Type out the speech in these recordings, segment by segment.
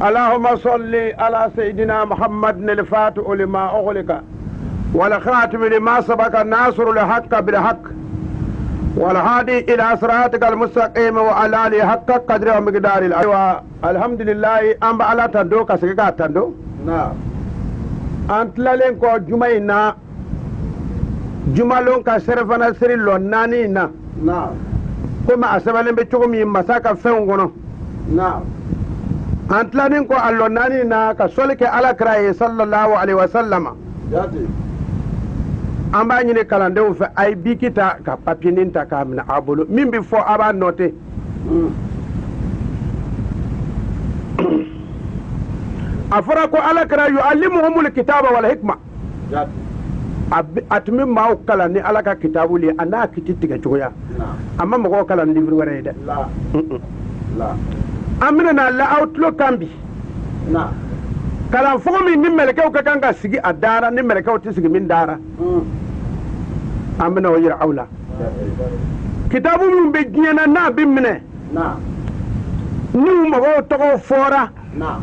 اللهم صل على سيدنا محمد الفاتح لما أغلق والخاتم لما سبق الناصر لحق بالحق والهادي إلى صراطك المستقيم وعلى آله حق قدر ومقدار الأيوة. الحمد لله أم على تندو كسيكا تندو نعم أنت لنكو جمعنا جمالون كسرفنا سريلون نانينا نعم كما أسبالين بيتشوكم يمساكا فيونغونو نعم أنت لنكو اللونانينا كسولك على كراي صلى الله عليه وسلم ياتي amba nyine kalande wo fe ay bikita ka papinin ta ka mina abolo min bi fo aba note afara ko ala kara yuallimuhumul kitaba wal hikma atmi ma kalani ala ka kitabu li ana kiti tiga joya amma mo kalani livre wara de la la amina na la outlook kambi na kalan fo mi ni melkew ka kanga sigi adara ni melkew ti sigi min dara amina wayir aula kitabu min be giyana na bimne na ni mo to fora na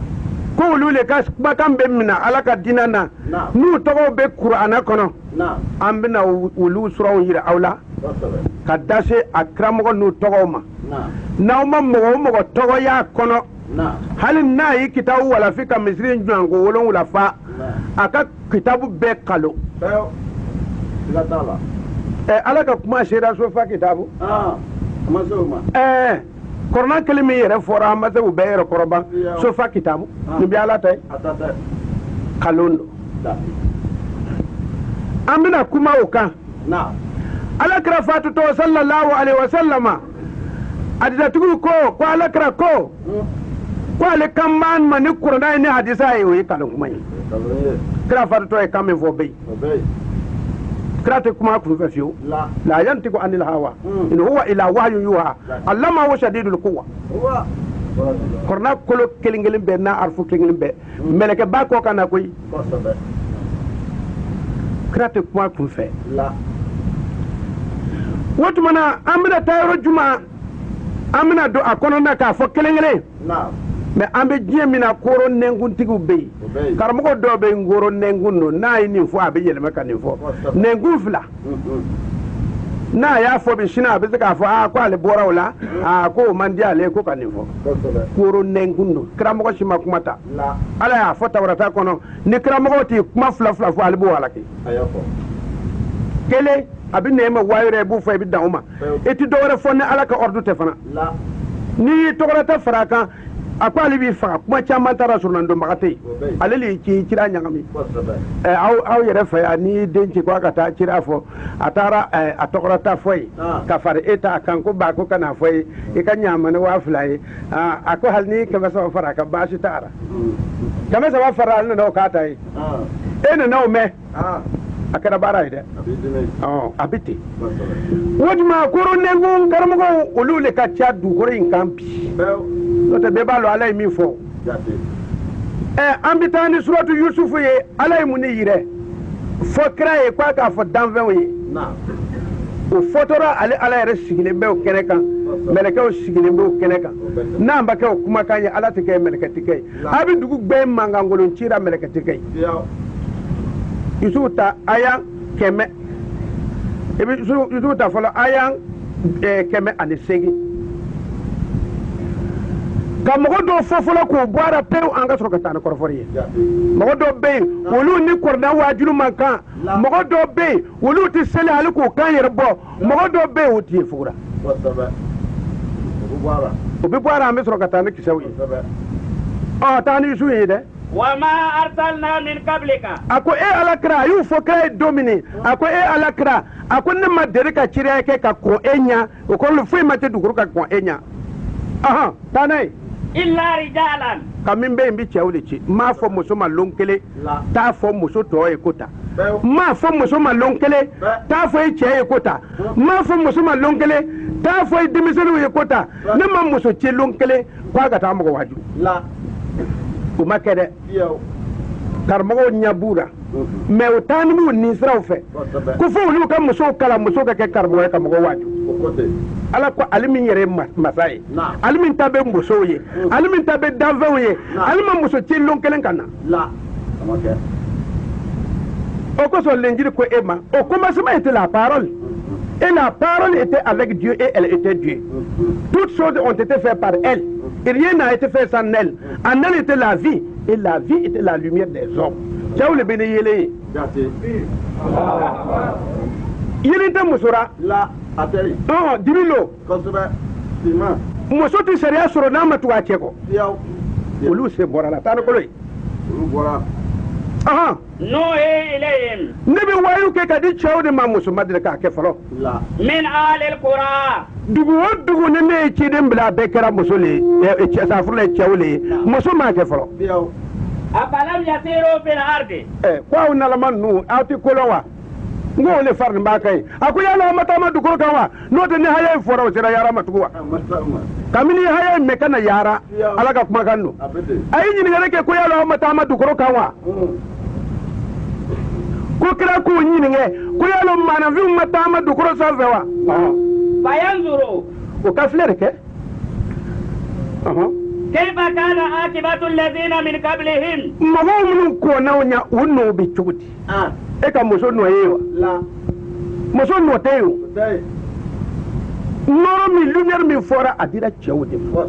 ko lule ka bakan be mina ala ka dinana nu to be qur'ana kono na amina wulu suraw yir aula ka dase akramo nu to ma na ma mo to ya kono hali na yi kitabu wala fika misri njango wolon wala fa aka kitabu be kalo la tala ala ka kuma sheda so fa kitabu kuma so ma korona kelimi yere fora amase u be yere koroba so fa kitabu ni bi ala tay atata kalondo amina kuma uka na ala kra fatu to sallallahu alaihi wasallama adida tugu ko ala kra ko ale kamman mani kurna ni hadisa yi kalon kuma yi kra fatu to e kamme fo be كراتي كما كن فيو لا ينطق عن الهوى إن هو إلى وحي يوحى علمه هو شديد القوة هو كرنا كل كلينغلين بنا عرفو كلينغلين ب ملك باكو كان كوي كراتي كما كن في لا وتمنا أمنا تايرو جمعة أمنا دو أكوننا كافو كلينغلين نعم mais ambe jemina koro nengun tigu be karamo do be ngoro nengun no na ni fo abe yelema kan fo nengun fla na ya fo be shina be ka fo ko ale bora wala ko mandi ale ko kan fo koro nengun no karamo ko shima kumata ala ya fo tawrata kono ni karamo ko ti kuma fla fla fo ale bo wala ki ayako kele abi nema wayre bu fo be dauma eti do wara fo ne ala ka ordu te fana ni tograta faraka akwali bi fa kuma chama tara sunan do magate aleli ci kira nyangami aw yere fa ni denci ko kata kira fo atara atokrata foi ka far eta kan ko ba ko kana foi e kan nyama ne wa fulai ako halni ka ba fara ka ba shi tara kama sa wa fara ne no kata yi ene no me akara bara ide a bɛ ten o tuma koro nengun karamɔgɔw olu le ka ca dugukolo in kan bi n'o tɛ bɛɛ b'a dɔn ala ye min fɔ an bɛ taa ni suratu yusufu ye ala ye mun de yirɛ fɔ kira ye k'a k'a fɔ danfɛnw ye o fɔtɔra ale ala yɛrɛ sigilen bɛ o kɛnɛ kan mɛlɛkɛw sigilen bɛ o kɛnɛ kan n'an ba kɛ o kumakan ye ala tɛ kɛ mɛlɛkɛ tɛ kɛ ye a bɛ dugu bɛɛ mankankolon cira mɛlɛkɛ tɛ kɛ ye yusufu ta aya kɛmɛ yusufu ta fɔlɔ aya 108 ka mɔgɔ dɔw fɔ fɔlɔ k'o bɔ a la pewu an ka sɔrɔ ka taa ni kɔrɔfɔli ye mɔgɔ dɔw bɛ yen olu ni kɔrɔda waajuru man kan mɔgɔ dɔw bɛ yen olu tɛ seli hali k'o kan yɛrɛ bɔ mɔgɔ dɔw bɛ yen o tɛ ye fugura o bɛ bɔ a la an bɛ sɔrɔ ka taa ni kisɛw ye taa ni yusufu ye dɛ وما أرسلنا من قبلك ako e alakira a y'u fɔ kira ye don min a ko e alakira a ko ne ma deli ka ciya kɛ ka kɔn e ɲɛ o kɔrɔ foyi ma tɛ dugukolo ka kɔn e ɲɛ taa n'a ye إلا رجالا ka min bɛ yen bɛ cɛw de ci m'a fɔ muso ma lon kelen t'a fɔ muso tɔ ye ko ta m'a fɔ muso ma lon kelen t'a fɔ i cɛ ye ko ta m'a fɔ muso ma lon kelen t'a fɔ i denmisɛnninw ye ko ta ne ma muso ci lon kelen k'a ka taa mɔgɔ waaju o ma kɛ dɛ karamɔgɔw ɲɛ b'u la mɛ o taa ni b'u nin siraw fɛ ko fo olu ka musow kalan muso ka kɛ karamɔgɔ ye ka mɔgɔ waaju ala ko ale min yɛrɛ ye masa ye ale min ta bɛ musow ye ale min ta bɛ danfɛnw ye ale ma muso ci lon kelen ka na o kosɔn lenjiri ko e ma au commencement était la parole et la parole était avec Dieu et elle était Dieu toutes choses ont été faites par elle et rien n'a été fait sans elle en elle était la vie et la vie était la lumière des hommes cɛw le bɛ ne yelen ye yelen tɛ muso ra dibi lo muso tɛ sariya sɔrɔ n'a ma tugu a cɛ kɔ olu se bɔra la taa ni kolo ye نوحي إليهم ne bɛ wayu kɛ ka di cɛw de ma muso ma deli k'a kɛ fɔlɔ من أهل القرى dugu o dugu ni ne ye ciden bila a bɛɛ kɛra muso le ye safurula ye cɛw le ye muso m'a kɛ fɔlɔ أفلم يسيروا في الأرض ko aw nalama ninnu aw tɛ ko la wa n ko o le fari nin b'a kan ye a ko yala aw ma taama dugukolo kan wa n'o tɛ ni haya in fɔra o sera yaara ma tugun wa kabini haya in mɛn ka na yaara ala ka kumakan don a ye ɲininkali kɛ ko yala aw ma taama dugukolo kan wa ko kira k'u ɲininka ko yala maanafinw ma taama dugukolo sanfɛ wa فينظروا o ka filɛ de kɛ كيف كان عاقبة الذين من قبلهم mɔgɔw minnu kɔnnaw ɲɛ u nɔ bɛ cogo di e ka muso nɔ ye wa muso nɔ tɛ ye o nɔrɔ min lumière min fɔra a dira cɛw de ma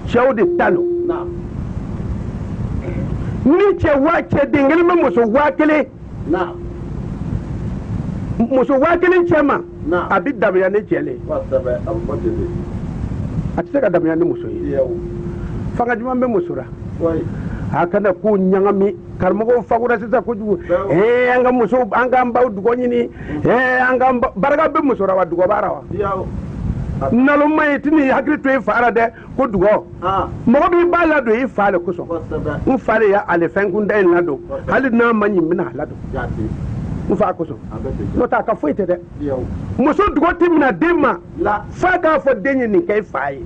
cɛw de ta lo ni cɛ den kelen bɛ muso 1000 muso 1000 cɛ ma a bɛ dabiya ni cɛ le a tɛ se ka dabiya ni muso ye fanga jumɛn bɛ muso la a kana ko ɲagami karamɔgɔw fagura sisan kojugu an ka muso an k'an baw dugɔ ɲini an k'an barika bɛ muso la wa dugɔ b'a la wa naloma ye ti ni hakili to i fa la dɛ ko dugɔ mɔgɔ b'i b'a ladon i fa le kosɔn n fa de y'ale fɛn kun da in ladon hali n'a ma ɲi n bɛna a ladon n fa kosɔn n'o tɛ a ka foyi tɛ dɛ muso dugɔ tɛ minɛ den ma f'a k'a fɔ den ye nin kɛ i fa ye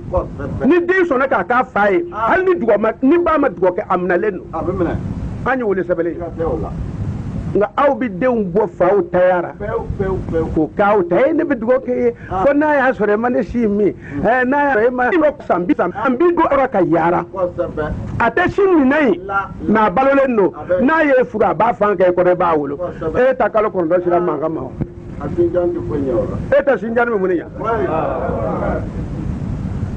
ni den sɔnna k'a k'a fa ye hali ni dugɔ ma ni ba ma dugɔ kɛ a minɛlen don an ye wele sɛbɛnlen nka aw bɛ denw bɔ faw tayara k'o k'aw ta ne bɛ dugɔ kɛ ye fo n'a y'a sɔrɔ e ma ne si min n'a y'a sɔrɔ e ma san bi don ka yaara a tɛ si minɛ yen mɛ a balolen don n'a ye furu a b'a fan kɛ e kɔnɔ e b'a wolo e ta kalo kɔnɔntɔn sera mankan ma o e tɛ sinjan bɛ mun ɲa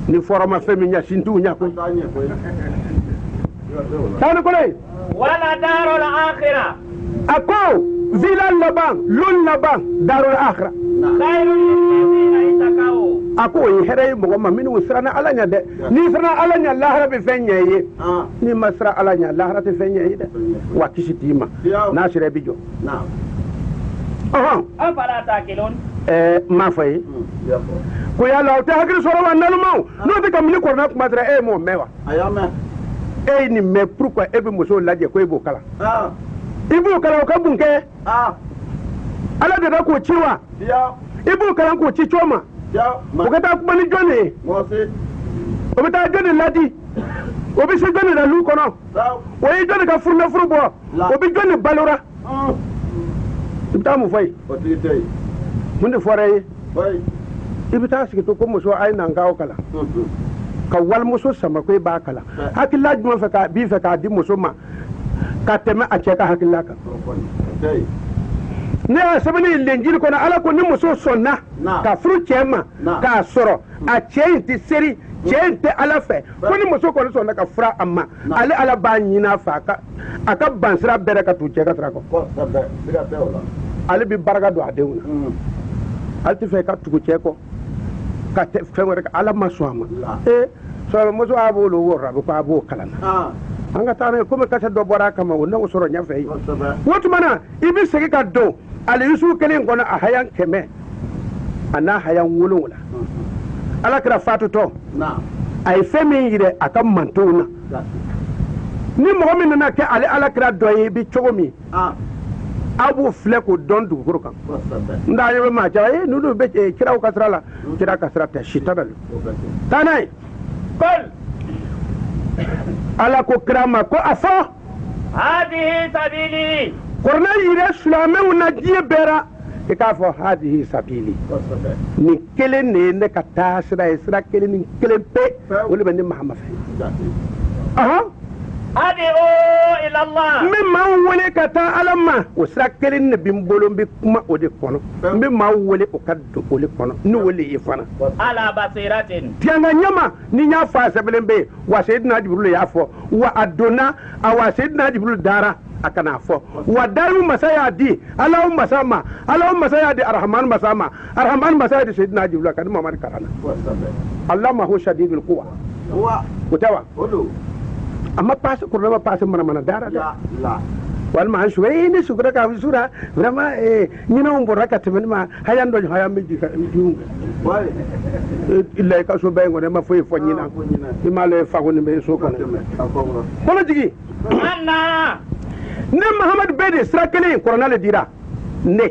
ni fɔra ma fɛn min ɲa sin t'u ɲa koyi taa ni kɔnɔ ye wala darul akhirah a ko villa laban lon laban darul akhirah khairul lilladhina ittaqaw a ko o ye hɛrɛ ye mɔgɔ ma minnu siranna ala ɲɛ dɛ n'i siranna ala ɲɛ lahara bɛ fɛn ɲɛ ye n'i ma siran ala ɲɛ lahara tɛ fɛn ɲɛ ye dɛ wa kisi t'i ma n'a sera i bɛ jɔ afala taqilun m'a fɔ ye ko yala aw tɛ hakili sɔrɔ wa nalumaw n'o tɛ ka mini kɔrɔna kuma dɔrɔn e m'o mɛn wa e ye nin mɛn pourquoi e bɛ musow lajɛ ko e b'o kalan ibu kala ka bunke ala da ko ciwa ibu kala ko ci choma o ka ta kuma ni jone o bi ta jone ladi o bi se jone da lu kono o yi jone ka furna furu bo o bi jone balora ibta mu fay mun de foray ibta sigi to ko muso ay nan gawo kala ka wal muso sama ko ba kala hakilla juma fa ka bi fa ka di muso ma ka teme a ce ka hakilla ka ne a sabani lenjiri kono ala ko ni muso sonna ka furu cema ka soro a ce ti seri ce ti ala fe ko ni muso kono sonna ka fura amma ala ba nyina fa ka aka bansira bere ka tu ce ka tra ko ale bi baraka do adewna al ti fe ka tu ce ko ka te fe wore ka ala maswama so muso abolo worra ko abo kalana anga tane comme kasa do bora kama wonna usoro nya fe wotu mana ibi segi ka do ali yusu kelen kono a hayan keme ana hayan wulula ala kira fatu to ay femi yire akam mantuna ni mo min na ke ali ala kira do yi bi chogomi abu fleko don du gurkan nda yobe ma ja nunu be kira kasrala kira kasra ta shitabal tanai kol ala ko krama ko afo هذه سبيلي korna yire sulame una die bera e ka fo hadihi sabili ni kelen ne ka tasra isra kelen ni kelen pe wala ben muhammad aha أدعو إلى الله مما ولي كتا ألما وسراكلين بمبولون بكما أودي كونو مما ولي أكاد أولي كونو نولي يفانا على بصيرة تيانا نيما نيا فاسبلين بي وسيدنا جبريل يافو وأدونا أو سيدنا جبريل دارا akana fo wadaru masaya di allahumma sama allahumma sayadi arrahman masama arrahman masayadi sayyidina jibril kan muhammad karana allahumma hu shadidul quwa wa kutawa amma passe ko rama passe mana dara la wal ma shway ni sukura ka sura vraiment nyina on boraka temen ma hayan do hayam meji ka diu wai illa ka so bay ngone ma foy fo nyina ma le fa ko ni be so ko ko jigi anna ne muhammad bede srakele korona le dira ne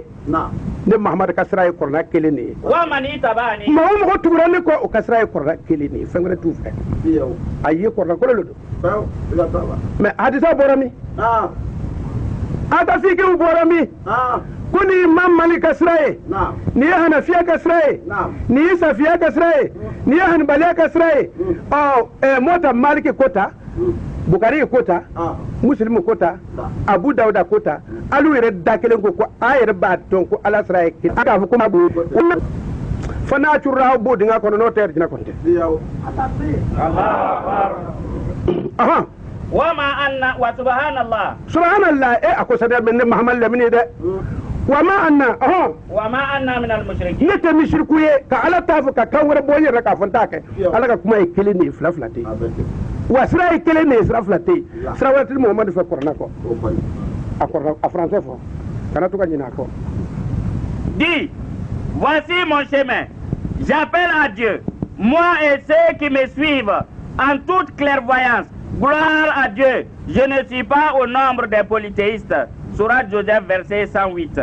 ne muhammad kasra korona kele ne wa mani tabani ma mo ko tubura ne ko o kasra korona kele ne fengre tu fe ayi korona ko le do mais hadisa borami ata fiki borami kuni imam malik kasraye ni hanafiya kasraye ni safiya kasraye ni hanbaliya kasraye mota maliki kota bukari kota muslim kota abu dauda kota alu yere dakelen ko ayere ba ton ko ala sraye ki aka fu kuma bu fana turra bo dinga ko no ter dina konte aha وما أن وسبحان الله سبحان الله أكو سيدنا من محمد لمني ده وما أن وما أن من المشركين نتمشركوه كعلى تافك كور بوي ركع فنتاك على كما يكلني فلافلتي وسرا يكلني سرافلتي سراوات محمد في كورناكو أكورنا أفرانسي فو كنا توكا جيناكو dis voici mon chemin j'appelle à Dieu moi et ceux qui me suivent en toute clairvoyance. Gloire à Dieu, je ne suis pas au nombre des polythéistes. Sourate Joseph, verset 108.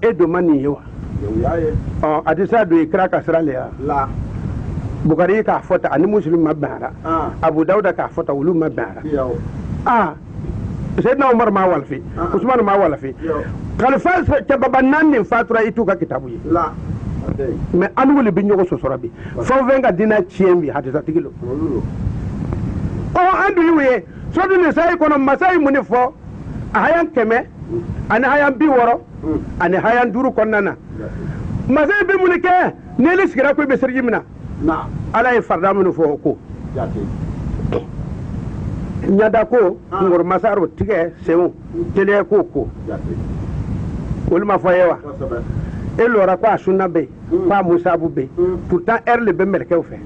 Et de Maniwa. Adisa do ikra kasra la. Bukhari ka fota ani muslim mabara. Abu Dawud ka fota wulu mabara. Sayyidina Umar ma walfi, Usman ma walfi. Khalifa ke babanan ni fatura itu ka kitabu yi. La. Mais anu wuli binyo so sorabi. Fo venga dina chiembi hadisa tigilo. Andu yiwe so du ne sai kono masai muni fo hayan keme ani hayan bi woro ani hayan duru konnana masai bi muni ke ne le sigira ko be sergi mina na ala e farda munu fo ko nyada ko ngor masaro tige sewu tele ko ko ulma fo yewa e lora ko sunna be ko musa bu be pourtant erle be merke fe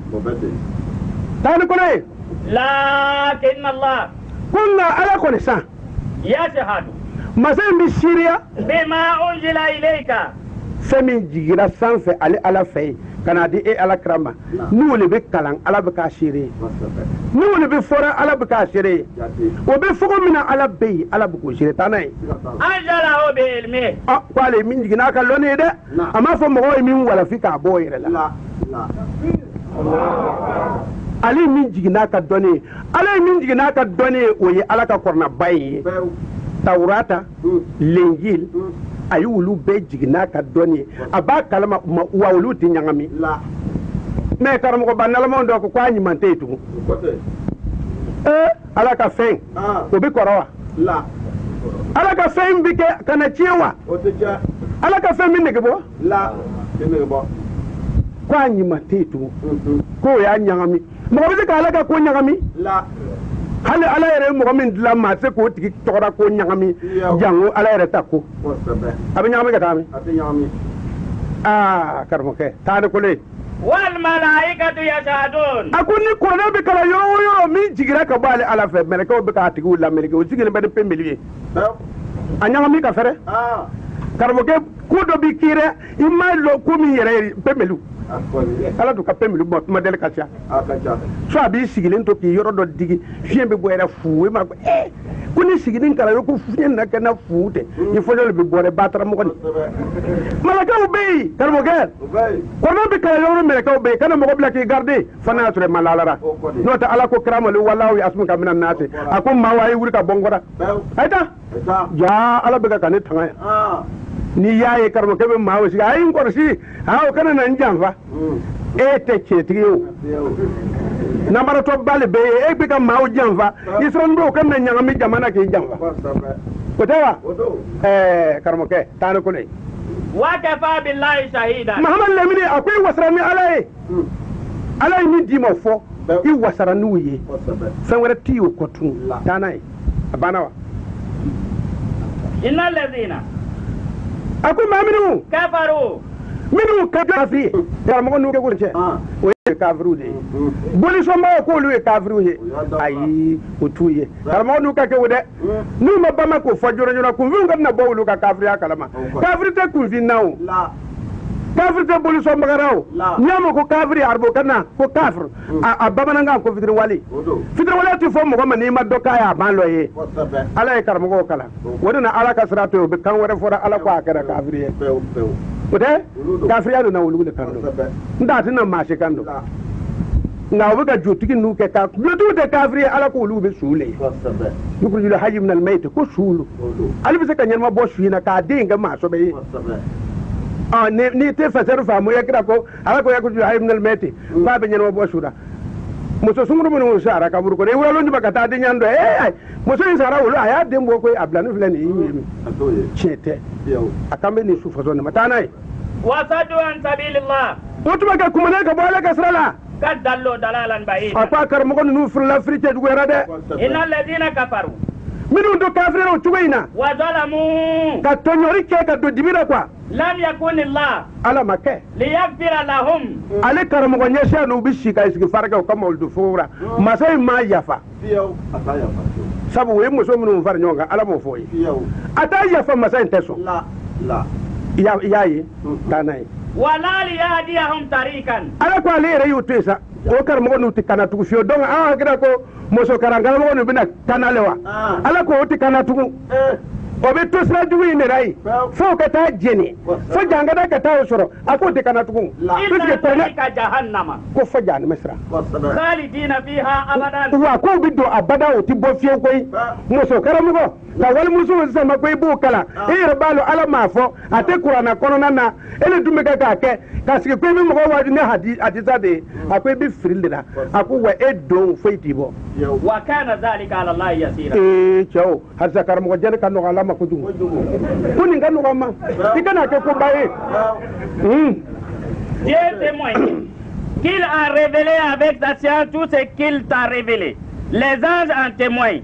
tan ko ne لكن الله كنا على كل سنة يشهد مثلا بالسوريا بما أنزل إليك فمن جيرا سانف على في كان دي على كرامة نولي بكالان على بكاشيري ni woni be fora ala be ka sere o be fogo mina ala be ala be ko sere tanay anjala be ilmi ah kwale min jigina ka lone de ama fo mo min wala fika bo yere la ali min jigina ka doni ala min jigina ka doni o ye ala ka korna baye tawrata linjil ayi wulu be jigina ka doni aba kalama wa wulu ti nyangami mais karamɔgɔ banalamanw dɔ ko a ɲuman tɛ yen tugun ala ka fɛn o bi kɔrɔ wa ala ka fɛn bi kɛ ka na tiɲɛ wa ala ka fɛn bi nege bɔ ko a ɲuman tɛ yen tugun ko o y'a ɲagami mɔgɔ bɛ se ka ala ka ko ɲagami hali ala yɛrɛ ye mɔgɔ min dilan maa se k'o tigi tɔgɔra ko ɲagami jango ala yɛrɛ ta ko a bɛ ɲagami ka taa min karamɔgɔkɛ taa ni kole والملائكة يشهدون أكون نكون بكرة يو مين جيرا كبالي على فم ملكة وبكاتي ولا ملكة وجيكين بدي بمليه أنا مين كفره كرمك كودو بكيرة إما لو كومي يرى بملو ala to ka pemelu model kacha so abi sigilin to ki yoro do digi fien be boere fu e ma kuni sigilin kala yo ko fien na kana fuute il faut le be boere batara mo ko malaka ubey karmo gal ko no be kala yo me ka ubey kana mo ko blaki garder fana to malalara no ta ala ko kramalu wallahu yasmuka minan nasi akum ma wayi wuri ka bongora ayta ya ala be ka ne tanga ni yaye karmo kebe ma wasi ay ngor si hawo kana nan jamfa e te chetrio namara to bale be e be ka ma o jamfa isron do kan nan nyangami jamana ke jamfa ko tawa karmo ke tan ko ne wa kafa billahi shahida muhammad lamine akwai wasrani alai alai ni di mo fo I wasarani uye sangwara tiyo kotu tanai abanawa innal ladhina aku maminu kafaru minu kafiri ya mo no ke gurche o kafiru de boli so ma ko lu kafiru he ayi otuye ya mo no ka ke wode nu ma bama ko fajoro nyona ku vinga na bawlu ka kafiri akalama kafiri te ku vinnawo la kafir te boli so magarao nyamo ko kafiri arbo kana ko kafir a babana nga ko fitri wali ti fo mo ko mani ma doka ya ban lo ye ala e karmo ko kala wodana ala kasrato be kan wore fora ala ko akara kafiri e ode kafiri alu na wulu kan do ndati na ma she kan do nga obuga jotiki nuke ka blodu de kafiri ala ko wulu be sule yukru jula hayy min al mayt ko sulu ali be se kan nyama bo suina ka dinga ma so be ni te fasaru famu yakira ko ala ko yakuju haymnal meti ba be nyano bo sura muso sumuru mun sara ka buru ko ne wala ndi bakata de nyando muso in sara wala aya de mbo ko ablanu flani yi chete akambe ni su fazo ne matanai wasadu an sabilillah utuma ka kuma ne ka bala ka srala kadallo dalalan ba'id apa kar mo ko nu furla frite du werade innal ladina kafaru minu do kafiro tuwaina wa zalamu ka tonyori ke ka do dibira kwa lam yakun Allah ala make liyaghfira lahum ale karamo ko nyesha no bishi ka isiki farga ko moldu fura masai ma yafa sabu we mo so mun far nyonga ala mo foyi ata yafa masai teso la yayi tanai wala liyadihum tarikan ala ko ale re yutesa o karamo no tikana tu fio don gira ko moso karangala mo no bina kanalewa ala ko tikana tu o be to sira jugu ne rai fo ka ta jeni fo janga da ka ta soro ako te kana tugun inna ka jahannama ko fo jani misra khalidina fiha abadan wa ko bido abada o ti bo fie koy muso karamu ko ka wal muso sama koy bo kala e rabalo ala ma fo ate qur'ana kono nana ele dume ka ke ka sike koy mi mo wadi ne hadisa de akoy bi frindira ako wa edon fo itibo wa kana dhalika ala allah yasira chao hasa karamu ko jere kan no ala kuni ngano kama tikana ke ko bae Dieu témoigne qu'il a révélé avec sa science tout ce qu'il t'a révélé. Les anges en témoignent.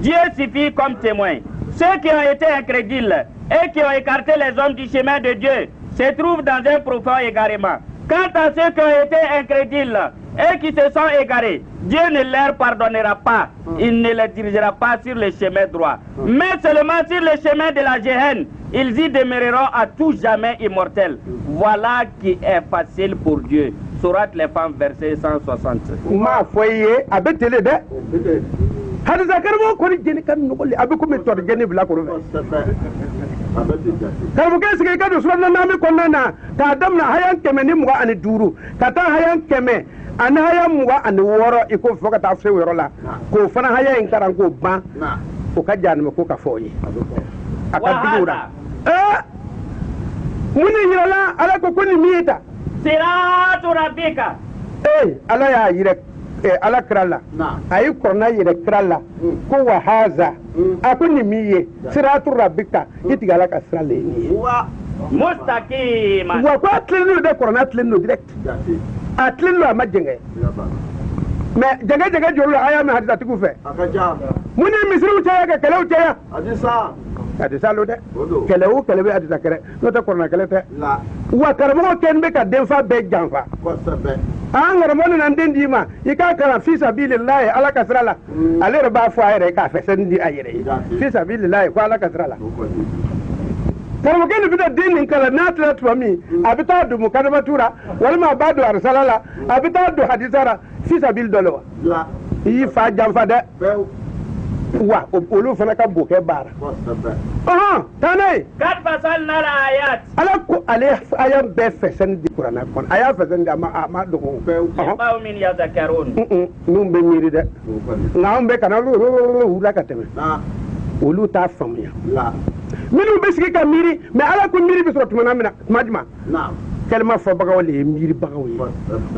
Dieu suffit comme témoin. Ceux qui ont été incrédules et qui ont écarté les hommes du chemin de Dieu se trouvent dans un profond égarement. Quant à ceux qui ont été incrédules et qui se sont égarés, Dieu ne leur pardonnera pas. Il ne les dirigera pas sur le chemin droit. Mais seulement sur le chemin de la Géhenne, ils y demeureront à tout jamais immortels. Voilà qui est facile pour Dieu. Sourate les femmes, verset 160. Ma foye abe tele de hadisa karbo ko ni jeni kan no kolli abe ko mi tor jeni bla ko karbo ke sike ka do sunan na mi konna na ka dam na hayan keme ni muga ani duru ka ta hayan keme an hayan muga ani woro iko foka ta fe woro la ko fana hayan karan ko ba ko ka janma ko ka foye aka digura muni yirala ala ko koni miita Siratu rabbika. ala ya yire ala kralla ayi korna yire kralla ko wa haza akuni miye siratu rabbika itigala ka sirale ni Mustaqima. wa ko atlenu de korna atlenu direct atlenu ma jenge mais jenge jolo aya me hadisa tiku fe muni misru chaya ka kelaw chaya hadisa lo de kelaw kelaw hadisa kere no ta korna kele te wa karamo ken be ka denfa be janfa an garamo nan den di ma ika kara fi sabilillah ala kasrala ale ba fo ayre ka fe sen di ayre fi sabilillah ko ala kasrala karamo ken bi da din kala natla to mi abita du mukadama tura wal ma badu arsalala abita du hadisara fi sabil dolo yi fa janfa de wa olu fana ka boke bara tanay Kad fasalna al-ayat. ala ko ale ayam be fesen di qur'ana kon aya fesen di ma do ko Qawmin yadhakkarun. num be miri de ngam be kana lu la ka teme olu ta famya minu be sigi ka miri me ala ko miri be so tuma na majma كلمة فبقى ولا يمير بقى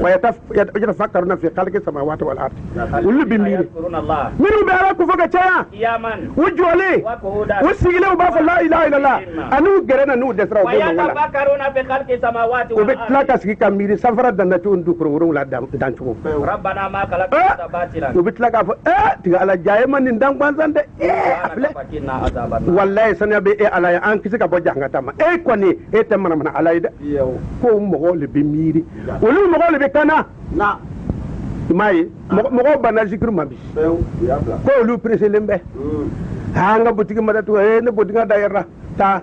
ويتفكرون في خلق السماوات والأرض واللي بيمير منو بيعرفوا فقط يا من وجولي وسيله وباف لا إله إلا الله أنو جرنا نو دسرا ويتفكرون في خلق السماوات والأرض وبتلاقي سكي كمير سفرة دنتون دكرو ورون لا دانشوا ربنا ما خلقنا باطلا وبتلاقي تيجي على جاي من ندم بانزان ده والله سنة بي على أنك سكا بوجهنا تما كوني تمنا من على ده ko mogo le be miri olu mogo le be kana mai mogo bana zikru mabi ko olu presse lembe hanga butigi madatu ne butiga daira ta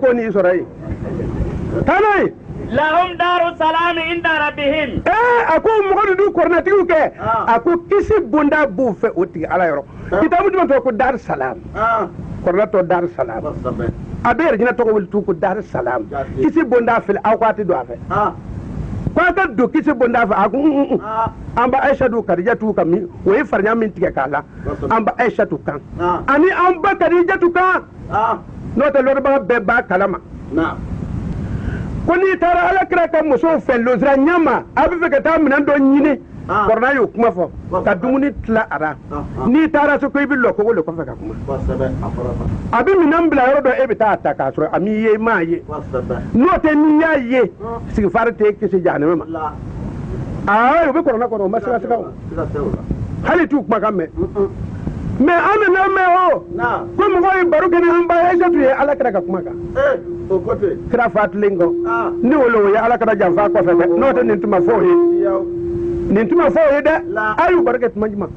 ko ni sorai tanai lahum daru salam inda rabbihim ako mogo du kornati ke ako kisi bunda bu fe oti ala yoro kitabu dum to ko dar salam kornato dar salam aber jina to ko tu ko dar salam kisi bonda fil awqati do afa kwa ka do kisi bonda fa aku amba aisha du kadija tu kami we farnya min tike kala amba aisha tu kan ani amba kadija tu kan no te lor ba be ba kalama koni tara ala kra ka muso fel lozra nyama abi fe ka ta minan do nyini korna yo kuma fo ka dumuni tla ara ni tara so ko ibillo ko wolo ko fe ka kuma abi minan bla yoro do ebita ataka so ami ye ma ye no te ni ya ye sigi farte ke se jane ma yo be korna ko ma sika sika hali tu kuma kamme me amena me o ko mo ko baru ke ni amba ye jatu ye ala kra ka kuma ka o kote kra fatlingo ni wolo ya ala kra jamfa ko fe no te ni tuma fo ye nintuma fo yeda ayu barakat majma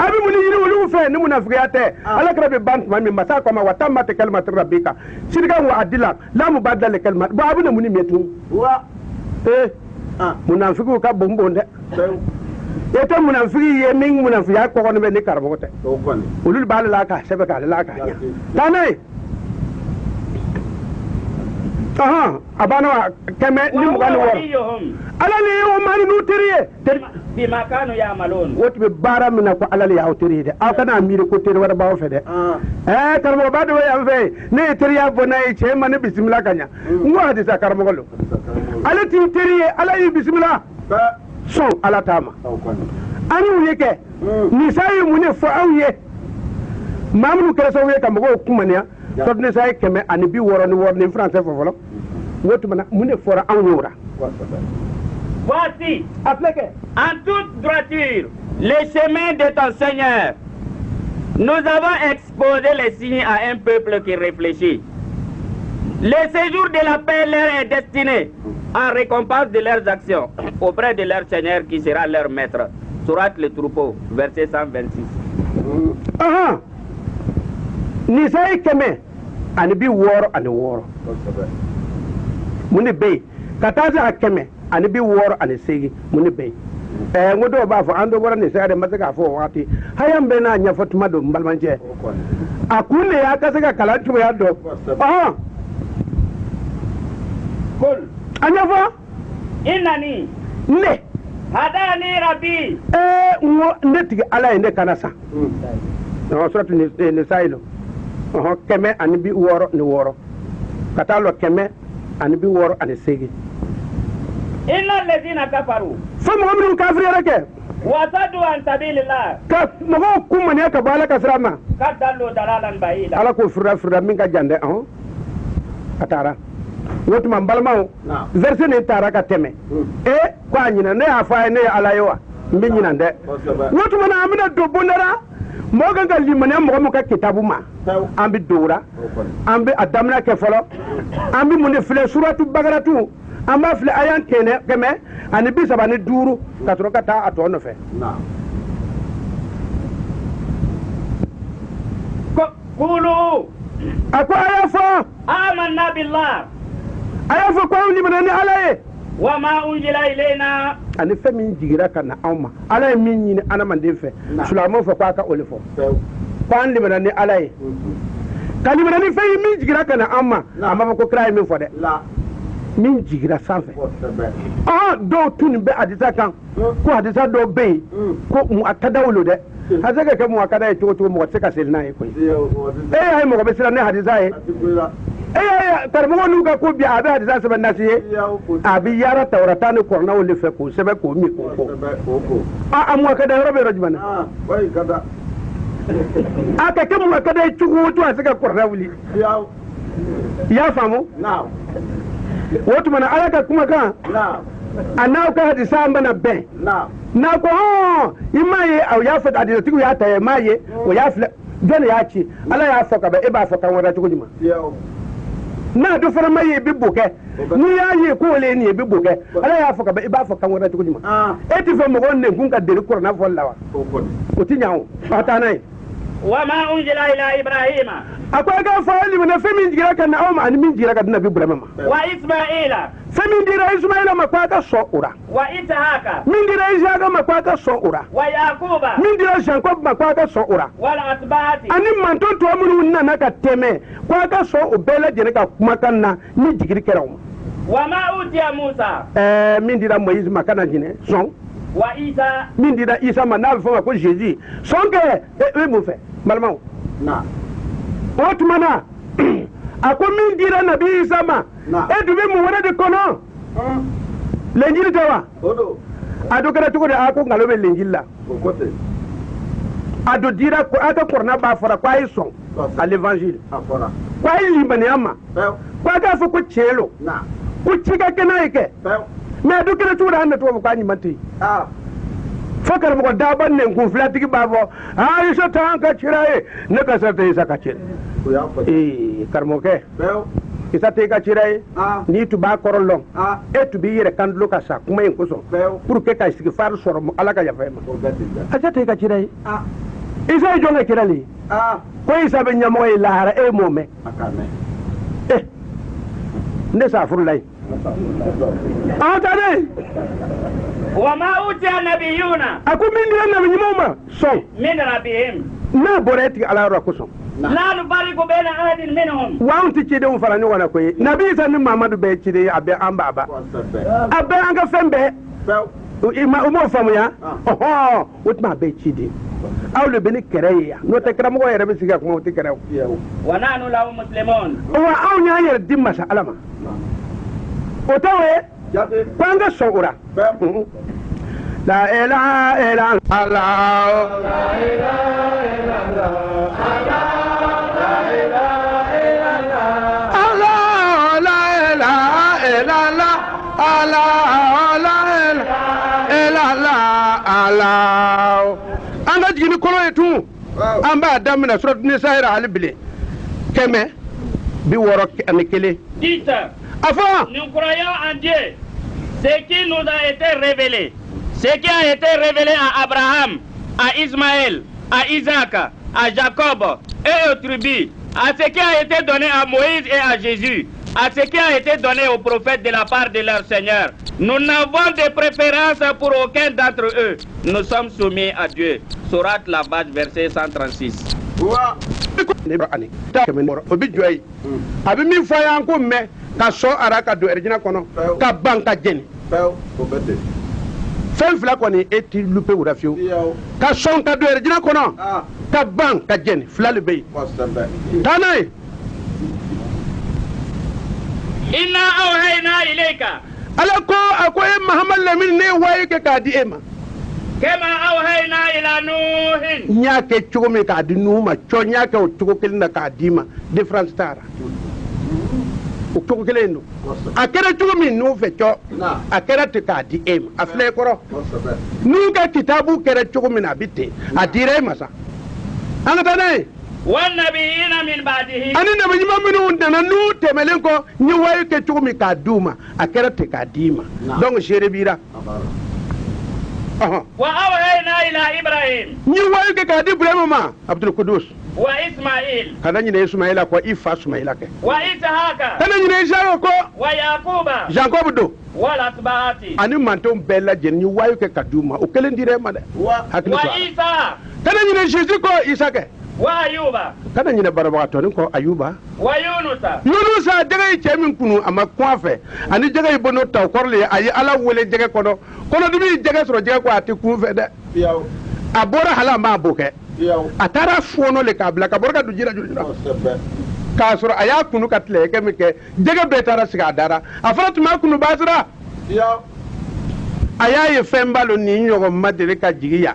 abi muni yiri wulu fe ni munafiqate ala krabi bant mami masa ko ma watamma te kalmat rabbika sirga wa adila la mubaddal kalmat ba abu ne muni metu wa munafiqu ka bombonde eta munafiqi ye min munafiya ko ko be ni karbo te ulul bal la ka sebe ka la ka nya tanai abana kame ni mugani wor alali o mani nu teriye bima kanu ya'malun woti be bara mina ko alali ya teriye de akana miri ko teriye wada bawo fede karmo bado we am fe ne teriya bonay che mani bismillah kanya ngo hadisa karmo golo alati teriye alali bismillah so ala tama ani yeke ni sai mune fo awye mamnu kala so we kam go kumania so ne sai keme ani bi woro ni wor ni français fo folo wotu mana mune fora anwora voici en toute droiture les chemins de ton Seigneur. Nous avons exposé les signes à un peuple qui réfléchit. Le séjour de la paix leur est destiné en récompense de leurs actions auprès de leur Seigneur qui sera leur maître. Sourate le troupeau, verset 126. Ni sai keme ani bi woro ani woro mune be kataza keme ani bi wɔɔrɔ ani seegin mun ni bɛɛ n ko dɔw b'a fɔ an dɔ bɔra nin sira de ma se k'a fɔ o wagati haya bɛ n'a ɲɛfɔ tuma don n balimancɛ a kun de y'a ka se ka kalan cogoya dɔn ɔhɔn a ɲɛfɔ i nani ne hadani rabbi n ko ne tigi ala ye ne kana san suratu nisa'i lo kɛmɛ ani bi wɔɔrɔ ni wɔɔrɔ ka taa lɔ kɛmɛ ani bi wɔɔrɔ ani seegin inna alladhina kafaru fo mɔgɔ minnu kafiri yɛrɛ kɛ wa saddu an sabilillah ka mɔgɔw kun maniya ka bɔ ala ka sira ma kad dallu dalalan ba'ida ala k'o firida min ka jan dɛ a taara o tuma n balimaw verset nin taara ka tɛmɛ ko a ɲina ne y'a fɔ a ye ne ye ala ye wa n bɛ ɲina dɛ o tuma na an bɛna don bondara mɔgɔ kan ka limaniya mɔgɔ min ka kitabu ma an bɛ dowura an bɛ a daminɛ kɛ fɔlɔ an bɛ mun de filɛ suratu bakaratu an b'a filɛ ayan kɛmɛ ani 35 ka sɔrɔ ka taa a tɔ nɔfɛ qulu a ko a y'a fɔ amanna billah a y'a fɔ ko anw limaniya ni ala ye wa ma unzila ilayna ani fɛn min jigira ka na anw ma ala ye min ɲini adamaden fɛ silamɛw fɛ ko a ka o de fɔ ko an limaniya ni ala ye ka limaniya ni fɛn min jigira ka na anw ma a ma fɔ ko kira ye min fɔ dɛ min jigira sanfɛ dɔw tun nin bɛ hadisa kan ko hadisa dɔw bɛ yen ko mu'akadaw lo dɛ a se ka kɛ mu'akada ye cogo cogo mɔgɔ tɛ se ka seli n'a ye koyi e y'a ye mɔgɔ bɛ siran ni hadisa ye e y'a ye karamɔgɔ n'u ka ko bi a bɛ hadisa sɛbɛn nasi ye a bɛ yaara tawurata ni kɔrɔnaw de fɛ k'o sɛbɛn k'o min k'o ko a mu'akada yɔrɔ bɛ yɔrɔ jumɛn na a ka kɛ mu'akada ye cogo o cogo a se ka kɔrɔna wuli i y'a faamu o tuma na ala ka kumakan a n'aw ka hadisa mana bɛn n'a ko i m'a ye a y'a fɔ hadisatigiw y'a ta ye m'a ye o y'a filɛ jɔn de y'a ci ala y'a fɔ ka bɛn e b'a fɔ kan wɛrɛ cogo jumɛn n'a dɔ fana ma ye i bɛ bo kɛ n'i y'a ye ko ole ye nin ye i bɛ bo kɛ ala y'a fɔ ka bɛn i b'a fɔ kan wɛrɛ cogo jumɛn e ti fɛ mɔgɔw nɛnkun ka deli kɔrɔna fɔli la wa o ti ɲa o a taa n'a ye wa ma unzila ila ibrahima a ko a ka fɔ limaniya fɛn min jigira ka na aw ma ani min jigira ka di nabi burama ma wa ismaila fɛn min dira ismaila ma ko a ka sɔn o la wa ishaqa min dira isaka ma ko a ka sɔn o la wa yaquba min dira jacob ma ko a ka sɔn o la wal asbati ani manton tɔ minnu nana ka tɛmɛ ko a ka sɔn o bɛɛ lajɛlen ka kumakan na ni jigiri kɛra o ma wa ma utiya musa min dira moïse ma kana jinɛ sɔn wa isa min dira isa ma n'a bɛ fɔ ma ko jésus sɔn kɛ e mun fɛ balimaw o tuma na a ko min dira nabi isa ma e dun bɛ mun wɛrɛ de kɔnɔ lenjiri tɛ wa a do kɛra cogo di a ko nkalon bɛ lenjiri la a do dira a ka kɔrɔna b'a fɔra ko a ye sɔn à l'évangile ko a ye limaniya ma ko a k'a fɔ ko tiɲɛ lo ko ci ka kɛ n'a ye kɛ mais a do kɛra cogo di an na tɔgɔ fɔ k'a ɲuman tɛ yen fo karamɔgɔ daba nɛnkun filatigi b'a fɔ isa t'an ka cira ye ne ka sira tɛ isa ka cira karamɔgɔkɛ isa tɛ i ka cira ye n'i tun b'a kɔrɔ lɔn e tun b'i yɛrɛ kan dulo ka sa kuma in kosɔn pour que ka sigifari sɔrɔ ala ka yafa e ma a tɛ i ka cira ye isa ye jɔn ka cira le ye ko isa bɛ ɲɛmɔgɔ ye lahara e m'o mɛn ne sa furu la ye tade wa ma utiya nabiyuna a ko min dira nabi ɲumanw ma sɔn min rabbihim n'a bɔra e tigi ala yɔrɔ kosɔn la nufariqu bayna ahadin minhum wa anw tɛ cidenw fara ɲɔgɔn na koyi nabi isa ni mamadu bɛɛ ye ciden ye a bɛɛ an baba a bɛɛ an ka fɛn bɛɛ u m'o faamuya o tuma a bɛɛ ye ciden aw le bɛ ni kɛrɛ ye yan n'o tɛ karamɔgɔ yɛrɛ bɛ sigi ka kuma o tɛ kɛrɛ o wa nahnu lahu muslimun wa anw y'an yɛrɛ di masa ala ma o tɛ o ye ko an ka sɔn o la la ilaha illallah Allah la ilaha illallah Allah la ilaha illallah Allah la ilaha illallah Allah la ilaha illallah Allah an ka jigin ni kɔlɔn ye tun an b'a daminɛ suratu nisa yɛrɛ hali bilen 161 dites nous croyons en Dieu ce qui nous a été révélé. Ce qui a été révélé à Abraham, à Ismaël, à Isaac, à Jacob et aux tribus, à ce qui a été donné à Moïse et à Jésus, à ce qui a été donné aux prophètes de la part de leur Seigneur, Nous n'avons de préférence pour aucun d'entre eux. Nous sommes soumis à Dieu. Sourate la base, verset 136. Obi joy abi min fa yan ko me ka so ara ka do erjina kono ka banka jeni fen fla ko ni eti lupe wura fiu ka so ka do erjina kono ka banka jeni fla le bey tanay inna awhayna ilayka ala ko akoy muhammad lamin ne waye ke ka di ema kama awhayna ila nuhin nyake chugo me ka di numa cho nyake o chugo kelina ka di ma difference tara o chugo kelendo akere chugo mi no fe cho akere te ka di em afle koro nu ka kitabu kere chugo mi na bitte adire masa anga tane wan nabiyina min ba'dihi ani nabi nyima minu ndana nu temelen ko ni wayo ke chugo mi ka duma akere te ka dima donc jere bira وأوهينا إلى إبراهيم نيوالك كادي بريمما عبد القدوس وإسماعيل كذا ني إسماعيل كو إفا إسماعيل كه وإسحاق كذا ني إسحاق كو ويعقوب جانكوب دو والأسباط أني مانتوم بيلا جن نيوالك كادوما وكلن ديري ما ده وعيسى كذا ني جيسي كو إيسا كه وأيوب كذا ني برباتون كو أيوبا ويونس يونس دغاي تيمين كونو اما كوافه اني دغاي بونو تاw korle ay ala wole jege kono dumi jege soro jege ko ati ku fe de yaw abora hala ma boke yaw atara fono le kabla ka borga du jira jura ka soro aya kunu katle ke mi ke jege betara siga dara afrat ma kunu basra yaw aya ye fembalo ni nyogo madere ka jigiya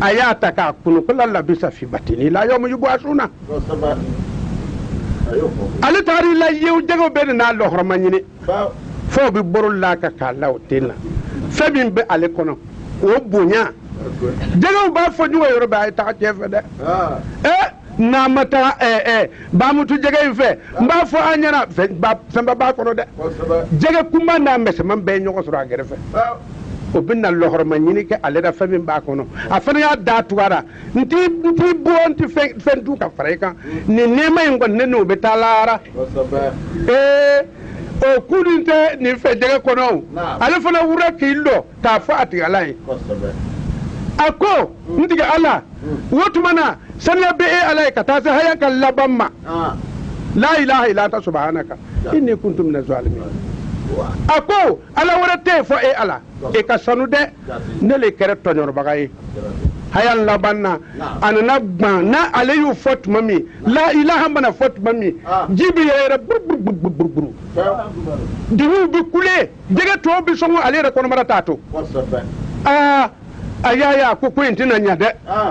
aya taka kunu kula la bisa fi batini la yom yubu asuna ale tari la yew jego be na lo horma nyini fo bi borul la ka kala otena febin be ale kono o bunya jego ba fo ñu yoro ba ta jefe de na mata ba mutu jege fe mba fo anyana fe ba samba ba kono de jege kuma na mese man be ñoko sura gere fe o binna lo horma nyini ke ale da febin ba kono afana ya datuara nti bonti fen du ka fareka ni nema ngon ne no betalara o kudinte ni fe jege kono ale fana wura kilo ta fa atigalai ako ntiga ala wotu mana sanya be alai ka ta sa hayaka labamma la ilaha illa anta subhanaka inni kuntu minaz zalimin ako ala wara te fo ala e ka sanu de ne le kere tonyor bagayi hayan labanna anana gban na ale yu fot mami la ilaha mana fot mami jibi yere buru diwu bi kule jega to bi songo ale re kono mara tato ayaya ko ko intina nyade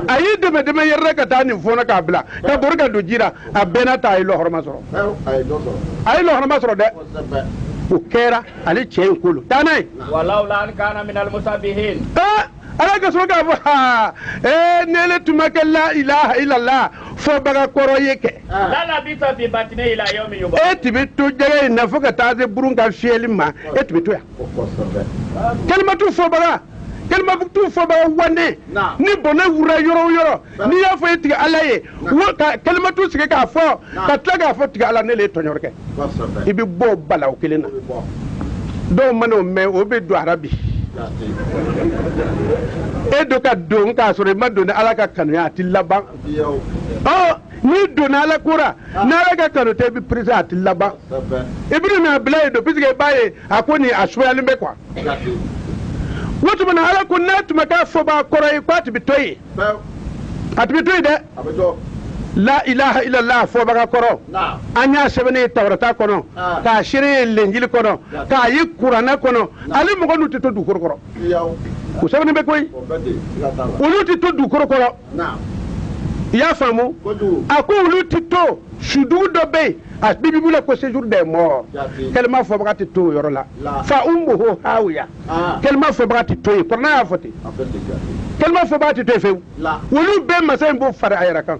ayi de me yerre ka tani fona ka bla ka borga do jira abena ta ilo horma soro ay lo horma soro de ukera ali chen kulu tanai walaula an kana min al musabbihin ala ka so ka nele tumaka la ilaha illallah fo baga koro yeke la la bita fi batine ila yawmi yuba tibitu jere na fo ka taze burunga fielima tibitu ya kalmatu fo baga kelma buktu fo ba wane ni bona wura yoro ni ya fo tiga alaye wo ka kelma tu sike ka fo ka tlaga fo tiga ala ne le tonyor ke ibi bo bala o kelena do mano me o be do arabi e do ka do nka sore ma do na ala ka kanu ya tilaban ni do na ala kura na ala ka kanu te bi prisa tilaban ibru na blay do pisike baye akoni ashwa limbe kwa wotu mana ala kunna tumaka fo ba koray kwati bitoyi atbitoyi de la ilaha illa allah fo ba koro anya sebene tawrata kono ka shire lenjil kono ka yi qur'ana kono ali mo gonu to du koro ko sebene be koy uluti to du koro ya famu ako uluti to shudu do be as bibi bula ko séjour des morts kelma fo bagati to yoro la fa ummuhu hawiya kelma fo bagati to ko na foti kelma fo bagati to fe wolu be masay bo fara ayra kan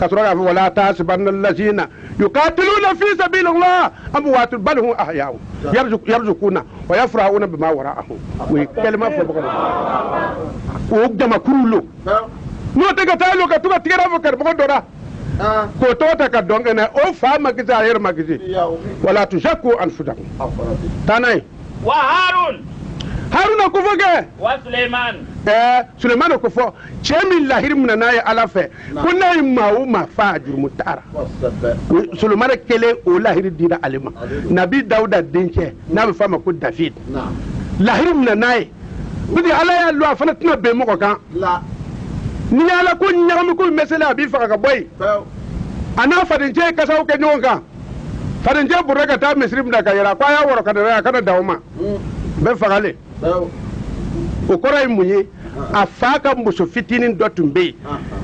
kasura wala tasbanna allazina yuqatiluna fi sabilillah amwat bal hum ahya yarzuquna wa yafrauna bima wara'ahum wa kelma fo bagati o dama kurulo no tega talo ka tuka tigara fo kar bo dora ko tota ka dongena o fa magisa ayer magisi wala tushakku anfusakum tanay wa harun haruna ko fo kɛ وسليمان sulemana ko fɔ cɛ min lahiri mina n'a ye ala fɛ ko n'a ye maa o maa fa a jurumu taara sulemana kelen o lahiri dira ale ma nabi dawuda dencɛ n'a bɛ fɔ a ma ko david lahiri mina n'a ye bidi ala y'a lo a fana tɛna bɛn mɔgɔ kan ni ala ko ɲagami ko mesele a b'i faga ka bɔ yen a n'a fadencɛ ye kasaw kɛ ɲɔgɔn kan fadencɛ bɔra ka taa misiri mina ka yɛlɛ a ko a y'a wɔrɔ ka dɛrɛ a kana da o ma bɛ fagale o kɔrɔ ye mun ye a fa ka muso fitinin dɔ tun bɛ yen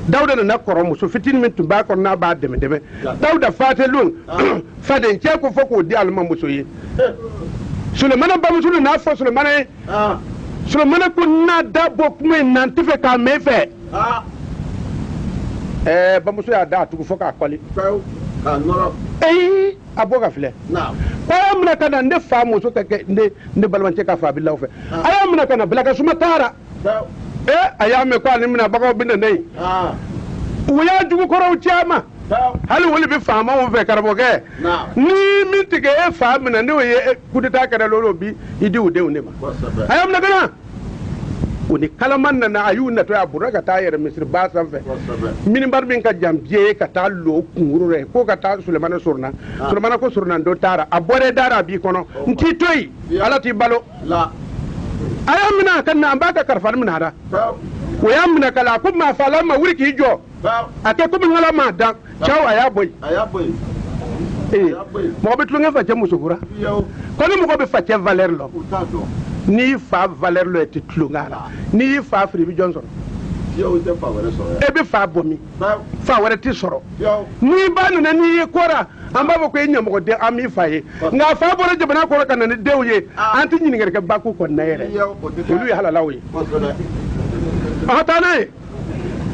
dawuda nana kɔrɔ muso fitinin min tun b'a kɔrɔ n'a b'a dɛmɛ dɛmɛ dawuda fatelon fadencɛ ko fɔ k'o di ale ma muso ye sulemana bamuso n'a fɔ sulemana ye sulemana ko n'a da bɔ kuma in na n tɛ fɛ k'a mɛn fɛ bamuso y'a da a tugu fɔ k'a kɔli a bɔ ka filɛ a y'a minɛ ka na ne fa muso ka kɛ ne balimancɛ ka fa bilaw fɛ a y'a minɛ ka na bilakasuma taara a y'a mɛn ko ale minɛbagaw bɛ na ne ye u y'a jugukɔrɔw caman hali wuli bɛ faamaw fɛ karamɔgɔkɛ ni min tigɛ e fa minɛ n'o ye kudeta kɛra lolo bi i di u denw de ma a y'a minɛ ka na o ni kalaman nana a y'u natɔ a bɔra ka taa yɛrɛ misiriba sanfɛ minibari min ka jan biye ye ka taa lo kunkuru rɛ ko ka taa sulemana sorona sulemana ko sorona do taara a bɔrɛ dara a b'i kɔnɔ n t'i to yen ala t'i balo a y'a minɛ ka na an b'a ka karifani minɛ a la o y'a minɛ ka la a ko maa faala ma wuli k'i jɔ a kɛ komi ala m'a dan caw a y'a bɔ yen mɔgɔ bɛ tulonkɛ facɛ musokura ko ni mɔgɔ bɛ facɛ valeur lɔ n'i fa valeur lɔ i tɛ tulonkɛ a la n'i y'i fa firi i bɛ jɔn sɔrɔ e bɛ fa bɔ min fa wɛrɛ tɛ sɔrɔ n'i ba nana n'i ye kɔra an b'a fɔ ko e ɲɛmɔgɔden an b'i fa ye nka fa bɔra jamana kɔrɔ ka na ni denw ye an tɛ ɲininkali kɛ baku kɔnɔna yɛrɛ olu ye halalaw ye a taa n'a ye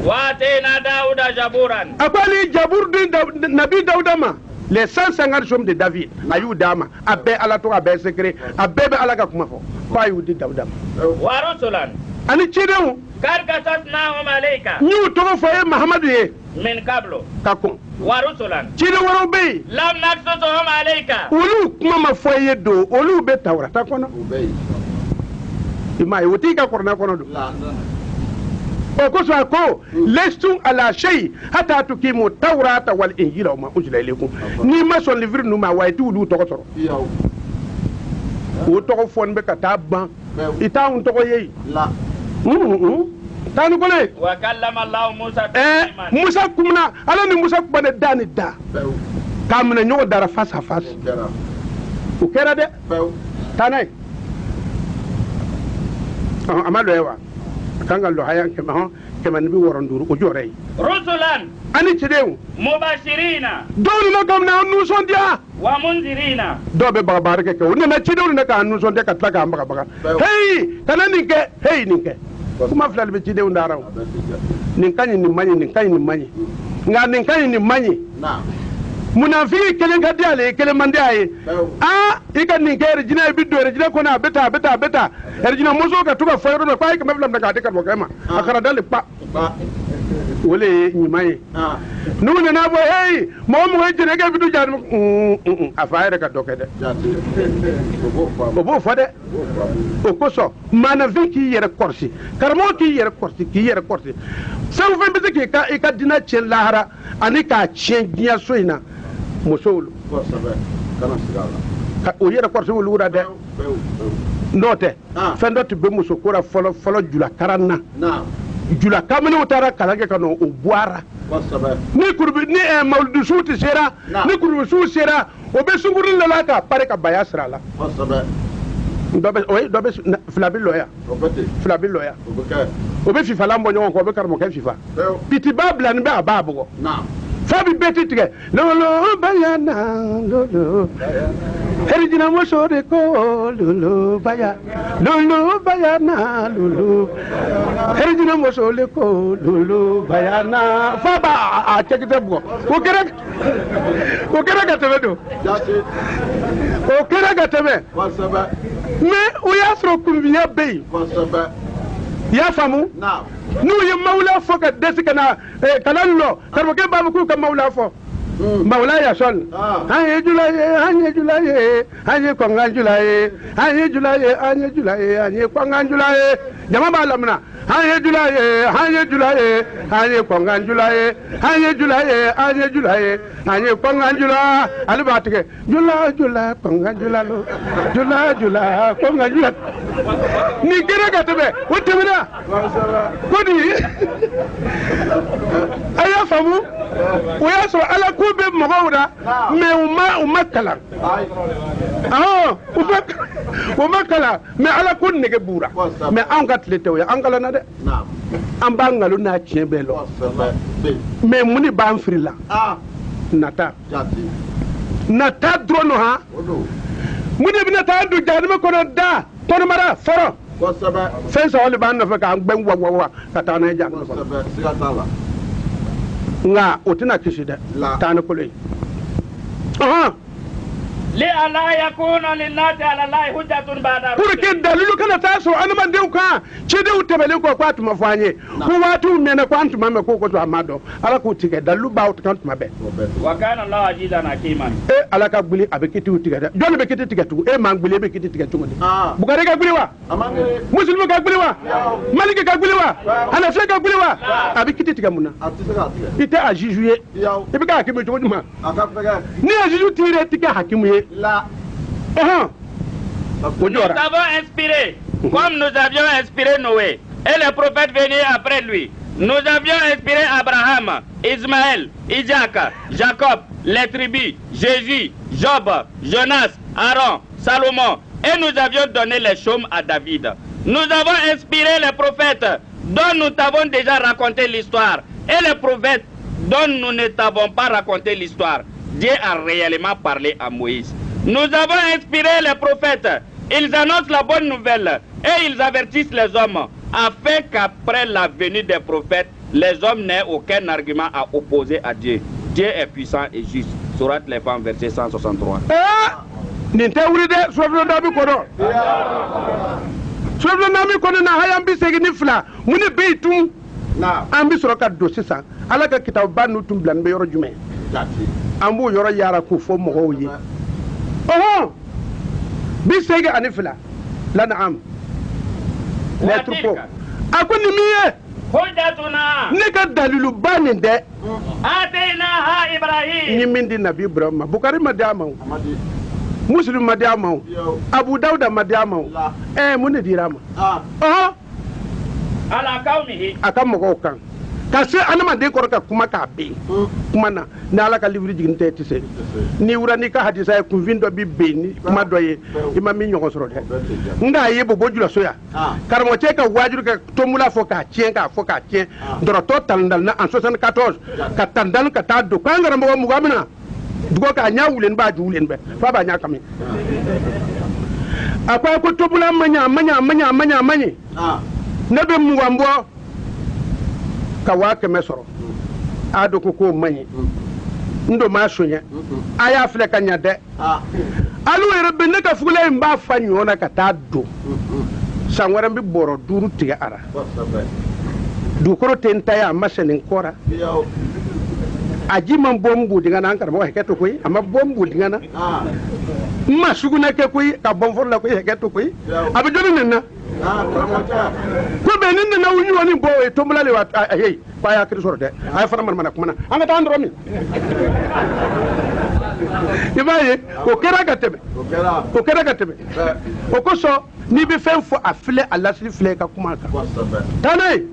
واتينا داود جبورا a ko ali jabur di nabi dawuda ma les 150 hommes de David a y'u d'a ma a bɛɛ ala tɔgɔ a bɛɛ secret a bɛɛ bɛ ala ka kuma fɔ ko a y'u di dawuda ma ورسلا ani cidenw قد قصصناهم عليك n y'u tɔgɔ fɔ ye mahamadu ye من قبل ka kɔn ورسلا ciden wɛrɛw bɛ yen لم نقصصهم عليك olu kuma ma fɔ i ye don olu bɛ tawurata kɔnɔ i m'a ye o t'i ka kɔrɔna kɔnɔ don o kosɔn a ko lestum ala shay hatta tukimu tawrata wal injila ma unzila ilaykum n'i ma sɔn livre ninnu ma wa i t'olu tɔgɔ sɔrɔ o tɔgɔ fɔni bɛ ka taa ban i t'anw tɔgɔ ye taa ni kɔnɔ ye وكلم الله موسى تكليما musa kumana ala ni musa kuma ne da ni da k'a minɛ ɲɔgɔn dara face à face o kɛra dɛ taa n'a ye a ma dɔ ye wa a kan ka lɔhaya kɛmɛ ni bi wɔɔrɔ duuru o jɔyɔrɔ ye رسلا ani cidenw مبشرين dɔw nana ka minɛ an nisɔndiya ومنذرين dɔw bɛ bagabaga kɛ o nana cidenw nana k'an nisɔndiya ka tila k'an bagabaga heyi kana nin kɛ heyi nin kɛ kuma fila de bɛ cidenw dara o nin ka ɲi nin man ɲi nin ka ɲi nin man ɲi nka nin ka ɲi nin man ɲi munafiki kelen ka di ale ye kelen man di a ye i ka nin kɛ ɛrijinɛ i bɛ don ɛrijinɛ kɔnɔ a bɛ taa ɛrijinɛ muso ka to ka fɔ yɔrɔ dɔ k'a ye kɛmɛ fila minɛ k'a di karamɔgɔkɛ ma a kɛra dali pa o le ye ɲuman ye n'u nana fɔ heyi mɔgɔ mɔgɔ ye jɛnɛkɛ bi du jaabi a fa yɛrɛ ka dɔ kɛ dɛ o b'o fɔ dɛ o kosɔn maanafin k'i yɛrɛ kɔrɔsi karamɔgɔ k'i yɛrɛ kɔrɔsi fɛn o fɛn bɛ se k'i ka diinɛ tiɲɛ lahara ani k'a tiɲɛ diɲɛ so in na musow o yɛrɛ kɔrɔsi olu la dɛ n'o tɛ fɛn dɔ tun bɛ muso ko la fɔlɔ julakaran na jula kabiniw taara kalan kɛ ka na o bɔra ni mawuludusuw tɛ sera ni kurubusuw sera o bɛ sunkurunin dɔ la k'a pari ka baya sira la fila bɛ lɔya o bɛ fifalan bɔ ɲɔgɔn kɔ o bɛ karamɔgɔkɛ fifa pitiba bila nin bɛ a b'a bugɔ fɛn bɛ bɛɛ ti tigɛ lolo bayana lolo herijina muso de ko lolo bayana lolo herijina muso de ko lolo bayana fa b'a a cɛkisɛ bugɔ o kɛra ka tɛmɛ don o kɛra ka tɛmɛ mais o y'a sɔrɔ kunfinya bɛ yen i y'a faamu n'u ye mawula fɔ ka dɛsɛ ka na kalan lɔ karamɔgɔkɛ b'a fɔ k'u ka mawula fɔ Maula ya sol anye julaye anye kwanga julaye anye julaye anye kwanga julaye jama ba lamna anye julaye anye kwanga julaye anye kwanga jula alibatike jula kwanga jula lo jula kwanga jula ni gere gatebe wotemina kodi aya famu oya so ala ko be mogawda me umma kala umma kala me ala ko nege bura me an gatlete oya an kala na de an ba ngalo na chiebelo me muni ba frila nata drono ha muni binata du jadme kono da tono mara foro fensa wali ban na fa ka gben wa kata na ja nga otina kishida tana kulay li alla yakuna linnati ala allahi hujjatun ba'da pour que dalilu kana taso anama dew ka cede utebele ko kwatu mafanye ko watu mena kwantu mame ko to amado ala ko tige dalu bawt kantu mabe wa kana allah azizan hakiman ala ka gbuli abekiti utiga da don be kiti tiga tu man gbuli be kiti tiga tu bugare ka gbuli wa muslimu ka gbuli wa malike ka gbuli wa ana fe ka gbuli wa abekiti tiga muna ite ajijuye ibe ka hakimu to ma ni ajiju tire tiga hakimu ye la nous avons inspiré comme nous avions inspiré Noé et les prophètes venus après lui. Nous avions inspiré Abraham, Ismaël, Isaac, Jacob, les tribus, Jésus, Job, Jonas, Aaron, Salomon, et nous avions donné les chaumes à David. Nous avons inspiré les prophètes dont nous t'avons déjà raconté l'histoire et les prophètes dont nous ne t'avons pas raconté l'histoire. Dieu a réellement parlé à Moïse. Nous avons inspiré les prophètes. Ils annoncent la bonne nouvelle et ils avertissent les hommes afin qu'après la venue des prophètes, les hommes n'aient aucun argument à opposer à Dieu. Dieu est puissant et juste. Sourate les femmes, verset 163. ambu yoro yara ku fo mo hoyi bisege anifla la na'am la trupo akuni miye hujjatuna nika dalilu bani de atayna ha ibrahim ni mindi nabi ibrahim bukari madama muslim madama abu dauda madama mune dirama ala qaumihi akam mo kan kasi anama de korka kuma ka be kuma na ala ka livre jigin tete se ni urani ka hadisa ku vindo bi be ni kuma doye imam mi nyoko soro de nga yebo bojula soya karmo che ka wajuru ka tomula fo ka cien doro to tandal na en 74 ka tandal ka ta do ka ngara mo mu gamina dugo ka nya wulen ba ju wulen be fa ba nya kami akwa ko tobula manya nabe mu wambo ka wa keme soro ado ko manyi ndo ma shonya aya fle kanya de alu rebe ne ka fugule mba fanyo na ka ta do sanwara bi boro duru tiga ara du ko tenta ya masanin kora aji man bombu dinga nan kar mo heketo koy ama bombu dinga na ma suguna ke koy ka bomfor la koy heketo koy abi joni nenna ko be nin na wuni woni bo e to mulale wa hey pa ya kri sorte ay fara man kuma na anga tan romi ibaye ko kera gatebe o ko so ni be fen fo afle Allah sli fle ka kuma ka tanay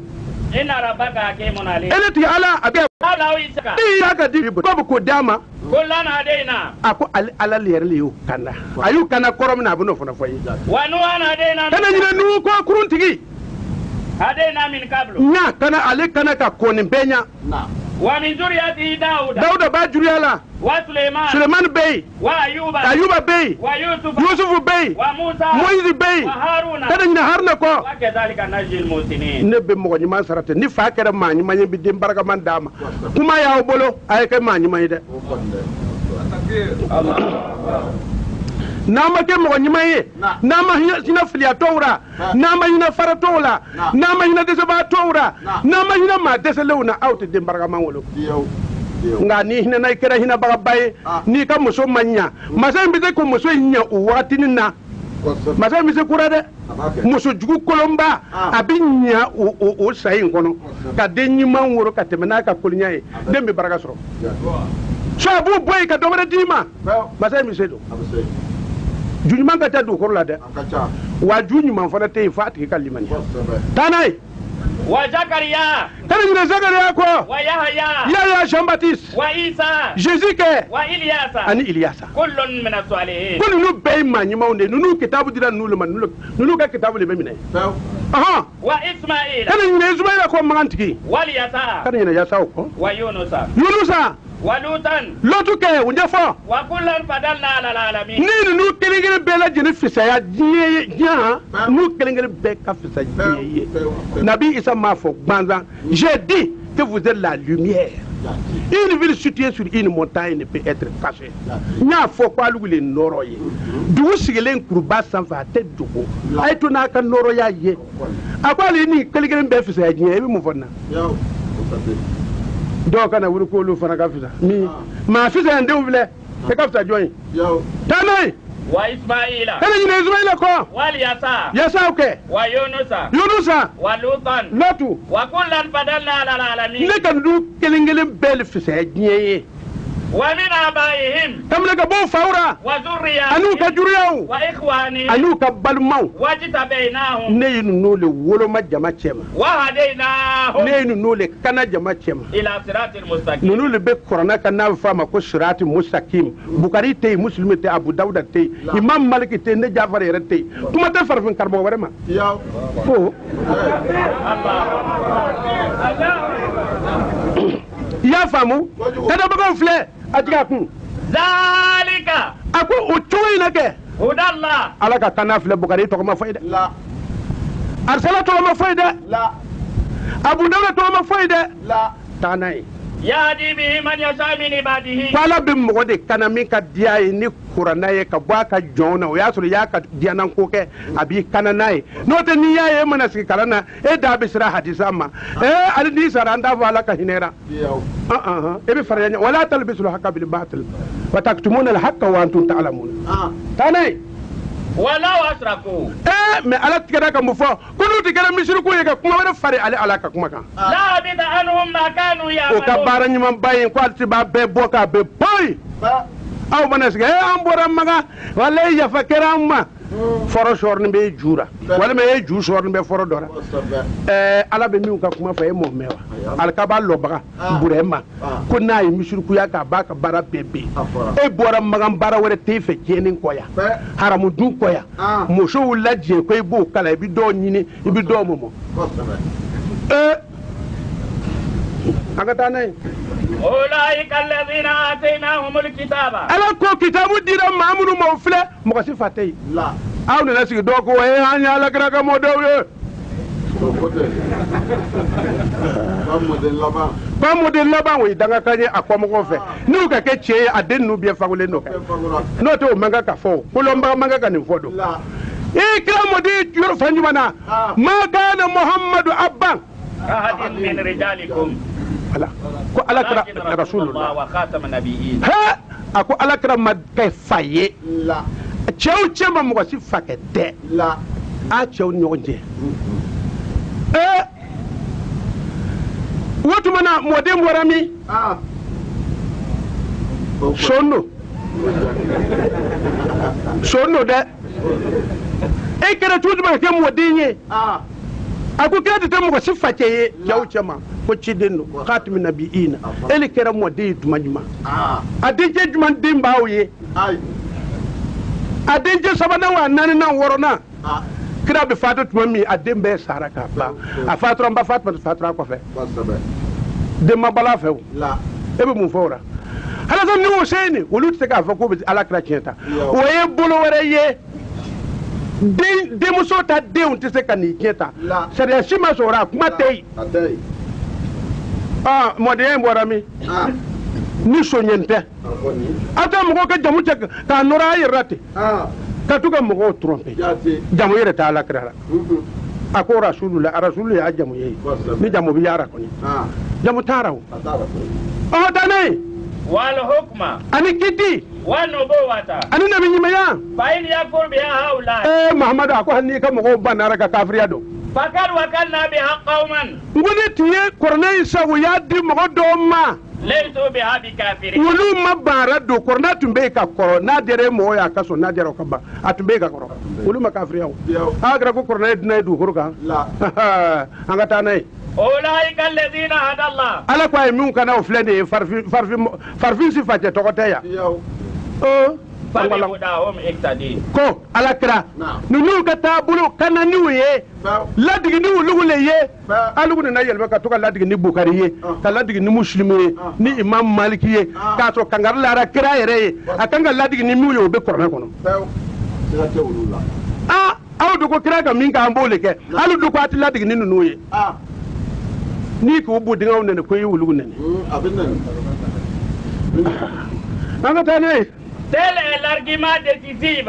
ina rabaka hakimun alim elati ala abe ala isaka ya ga dibi ko dama kullana hadaina ako ala lerle yo kana ayu kana korom na buno fona foyi wa nuwana hadaina kana nyina nu ko kuruntigi hadaina min qablu nya kana ale kana ka konin benya wa min zuriyati dauda ba juriyala wa Suleiman bey wa ayuba bey wa yusuf bey wa Musa moizi bey wa Haruna kada nyina harna ko wa kadhalika najil musinin ne be mo nyima sarate ni fa kere ma nyima nyi bi dem baraka man dama kuma ya bolo ay ke ma nyima de nama ke mo nyima ye nama hina filia tawra nama hina fara tawla nama hina dese ba tawra nama hina ma dese lewna awte dem baraka man wolo nga ni hinɛ na kɛra hinɛbagaba ye n'i ka muso ma ɲa masa in bɛ se ko muso in ɲa o wagatinin na masa in bɛ se kura dɛ muso jugu kolonba a bɛ ɲa o sa in kɔnɔ ka den ɲuman woro ka tɛmɛ n'a ka kolinya ye den bɛ baraka sɔrɔ so a b'o bɔ yen ka dɔ wɛrɛ d'i ma masa in bɛ se don ju ɲuman ka ca dugukolo la dɛ wa ju ɲuman fana tɛ yen f'a tigi ka limaniya taa n'a ye wa Zakariya kana ɲinɛ Zakariya kɔ wa Yahaya Yahya Jean Baptiste wa Isa Jésus kɛ wa Ilyasa ani Iliyasa kullun min as-salihin ko ninnu bɛɛ ye maa ɲumanw de ye ninnu kitabu dira ninnu le ma ninnu ka kitabu de bɛ minɛ wa Ismaila kana ɲinɛ Ismaila kɔ magantigi wa Yasa kana ɲinɛ Yasaw kɔ wa Yunusa wa Lutan Lotu kɛ o ɲɛfɔ wa kullan fadalna ala alamin ni ninnu kelen kelen bɛɛ lajɛlen fisaya diɲɛ n'u kelen kelen bɛɛ ka fisa diɲɛ ye Nabi Isa m'a fɔ gansan j'ai dit que vous êtes la lumière. Une ville située sur une montagne ne peut être cachée. N y'a fɔ ko hali wuli nɔrɔ ye dugu sigilen kuruba sanfɛ a tɛ dogo a ye to n'a ka nɔrɔya ye a ko hali ni kelen kelen bɛɛ fisaya diɲɛ i bɛ mun fɔ n na dɔw kana wuli k'olu fana ka fisa maa fisaya denw filɛ e ka fisa jɔn ye taa n'a ye wa Ismaila kana ɲinɛ Ismaila kɔ wa Yasa Yasaw kɛ wa Yunusa wa Lutan Lotu wa kullan fadalna ala alamin ne ka du kelen kelen bɛɛ le fisaya diɲɛ ye wa min abaihim kamile ka bɔ faw ra wa an'u ka zurriyatihim juruyaw wa ikhwanihim an'u ka balimaw wajtabainahum ne ye ninnu le woloma jama cɛma wa hadainahum ne ye ninnu le kana jama cɛma ila siratil mustaqim ninnu le bɛ kɔrɔna ka n'a bɛ fɔ a ma ko sirati mustakim Bukari tɛ yen Muslim tɛ yen Abu Dawuda tɛ yen Imam Malik tɛ yen ne Jafar yɛrɛ tɛ yen kuma tɛ farafin karamɔgɔ wɛrɛ ma ko i y'a faamu kadabagaw filɛ a tigɛ a kun zalika a ko o cogo in na kɛ hudallah Ala ka kanna filɛ Bukari tɔgɔ ma fɔ ye dɛ Arsala tɔgɔ ma fɔ ye dɛ Abu Dawuda tɔgɔ ma fɔ ye dɛ taa n'a ye yahdi bihi man yasha min ibadihi ko Ala bɛ mɔgɔ de kana min ka diya ye ni kuranna ye ka bɔ a ka jɔnw na o y'a sɔrɔ i y'a ka diyanako kɛ a b'i kana n'a ye n'o tɛ n'i y'a ye e mana sigi kalan na e da bɛ siran hadisa ma hali n'i sara an t'a fɔ Ala ka hinɛra e bɛ fara ɲɔgɔn wala talbisul haqqa bil batil wa taktumuna al haqqa wa antum ta'lamun taa n'a ye walau asraku mais Ala tigɛra ka mun fɔ ko n'u tɛ kɛra misiriku ye ka kuma wɛrɛ fari ale Ala ka kuma kan la bida anhum ma kanu o ka ya'malun baara ɲuman ba ye ko ale tɛ b'a bɛɛ bɔ k'a bɛɛ bɔ yen aw mana sigi an bɔra maga wala yafa kɛra an ma fɔrɔ sɔrɔnin bɛ ju ra walima e ju sɔrɔnin bɛ fɔrɔ dɔ la Ala bɛ min ka kuma fɔ e m'o mɛn wa alikaba lɔbaga Burema ko n'a ye misirikuya k'a b'a ka baara bɛɛ ben e bɔra magan baara wɛrɛ t'e fɛ tiɲɛni kɔ yan haramu dun kɔ yan musow lajɛ ko i b'o kala i bɛ dɔw ɲini i bɛ dɔw mɔmɔ an ka taa n'a ye أولئك الذين آتيناهم الكتاب Ala ko kitabu dira maa minnu ma o filɛ mɔgɔ si fa tɛ yen aw nana sigi dɔw ko an ye Alakira ka mɔdenw ye ba mɔden laban o ye dangakan ye a kɔmɔgɔw fɛ n'u ka kɛ tiɲɛ ye a den ninnu bɛɛ fagolen don n'o tɛ o man kan ka fɔ kolonbaga man kan ka nin fɔ don i kira mɔden yɔrɔ fan jumɛn na ma kana Muhammadu abban أحد من رجالكم ko Alakira ولكن رسول rasulullah الله وخاتم النبيين a ko Alakira ma kɛ fa ye cɛw cɛ ma mɔgɔ si fa kɛ tɛ a cɛw ni ɲɔgɔn cɛ o tuma na mɔden bɔra min son do dɛ e kɛra cogo jumɛn ka kɛ mɔden ye a ko kira tɛ mɔgɔ si fa cɛ ye cɛw cɛ ma ko ciden don khatimi nabiyina ele kɛra mɔden ye tuma jumɛn a dencɛ jumɛn den b'aw ye a dencɛ sabanan wa naaninan wɔɔrɔnan kira bɛ fatu tuma min a den bɛɛ sara ka ban a fatura n ba Fatumata fatura kɔfɛ den ma bala fɛ o e bɛ mun fɔ o la Alasan ni Hussein olu tɛ se k'a fɔ k'o bɛ Alakira tiɲɛ ta o ye bolo wɛrɛ ye denmuso ta denw tɛ se ka nin tiɲɛ ta sariya si ma sɔrɔ a kuma tɛ yen mɔdenya in bɔra min ni soɲɛni tɛ a tɛ mɔgɔw ka jamu cɛ k'a nɔrɔ a yɛrɛ la ten ka to ka mɔgɔw tromper jamu yɛrɛ tɛ Alakira la a ko rasulu y'a jamu ye ni jamu bɛ yaara kɔni jamu taraw atara o dane wal hukma ani kiti wan nubuwata ani nabi nyimaya fa in yakfur biha haula muhammad ko hanni ka mo banara ka kafriya do fakad wakalna biha qauman ngone tiye korne isawu ya di mo do ma laysu biha bikafirin wulu ma bara do korna tumbe ka koro na dere mo ya kaso na dere ka ba atumbe ka koro wulu ma kafriya agra ko korna dina du kurga la anga tanai أولئك الذين هدى الله ala ko ay mun kana o flende farfin sifate to ko teya فبهداهم اقتدي ko ala kira nunu ka tabulu kana niwe ladigi ni wulugule ye alugu na yelbe ka to ka ladigi ni bukari ye ka ladigi ni muslim ye ni imam maliki ye ka to kangar lara kira yere ye akanga ladigi ni miwe o be korona kono aw do ko kira ka min ka ambole ke alu do ko atila digi ni nunu ye ni ko bu dinga wonne ko yewulugu nene anga tane. Tel est l'argument décisif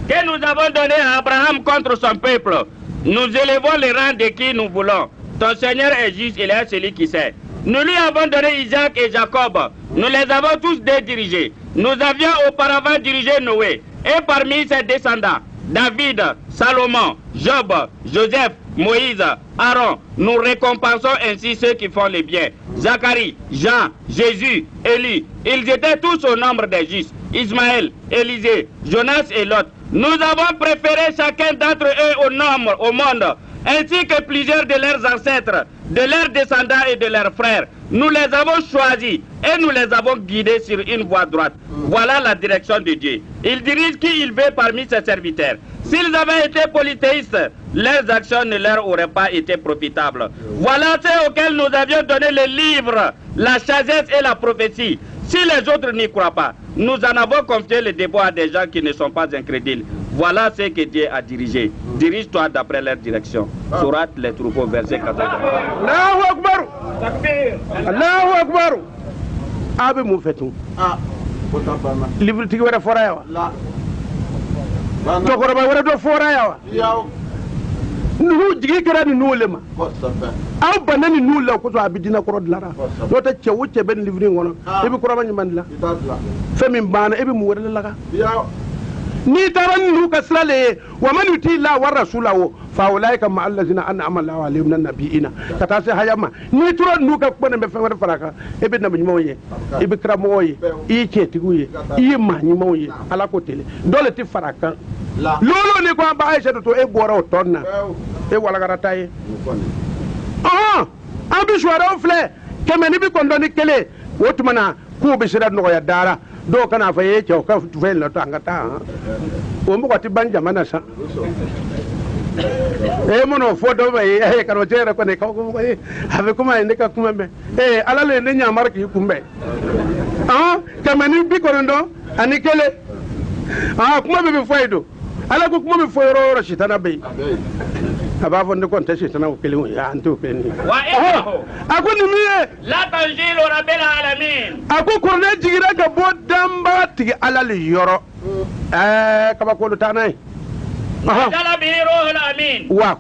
que nous avons donné à Abraham contre son peuple. Nous élevons les rangs de qui nous voulons. Ton Seigneur est juste, il est celui qui sait. Nous lui avons donné Isaac et Jacob. Nous les avons tous dirigés. Nous avions auparavant dirigé Noé. Et parmi ses descendants, David, Salomon, Job, Joseph, Moïse, Aaron, nous récompensons ainsi ceux qui font le bien. Zacharie, Jean, Jésus, Élie, ils étaient tous au nombre des justes. Ismaël, Élisée, Jonas et Lot. Nous avons préféré chacun d'entre eux au monde, ainsi que plusieurs de leurs ancêtres, de leurs descendants et de leurs frères. Nous les avons choisis et nous les avons guidés sur une voie droite. Voilà la direction de Dieu. Il dirige qui il veut parmi ses serviteurs. S'ils avaient été polythéistes, leurs actions ne leur auraient pas été profitables. Voilà ceux auxquels nous avions donné le livre, la sagesse et la prophétie. Si les autres n'y croient pas, nous en avons confié le débat à des gens qui ne sont pas incrédules. Voilà ce que Dieu a dirigé. Dirige-toi d'après leur direction. Surat les troupeaux, verset 14. Allahu Akbar. Allahu Akbar. Abe mu fetu. Livre tigi wara fora yawa. To ko ba wara do fora yawa. Nu jigi kara ni nulema. Aw banani nulla ko to abidina ko rodlara. Do ta ce wuce ben livre ngono. Ibi ko rabani mandla. Femi bana ibi mu wara laga. ni taran nu kasrale wa man yuti la wa rasulahu fa ulaika ma allazina an'ama Allahu alaihim min nabiyina kata se hayama ni turan nu ka bone be fengare faraka e be nabi moye e be kra moye e ke tiguye e ma ni moye ala ko tele dole ti faraka lolo ni ko ba Aisha to e boro tonna e wala garata ye ambi shwara ofle kemeni bi kondoni kele wotumana ku be shira no ya dara do kana fa ye ke ka tuvel na tangata o mo kwati banja mana sa e mono fodo be e karo jere ko ne ka ko e ave kuma ende ka kuma be e ala le ne nyamar ki kumbe kamani bi korondo ani kele kuma be foido ala ko kuma be foiro ro shitana be aba fonde kon te shitana ko kele ya antu peni wa akuni miye la tanzilu rabbil alamin aku korne jigira ga bodamba tigi ala le yoro kaba ko lutanai jala bi ruhul amin wa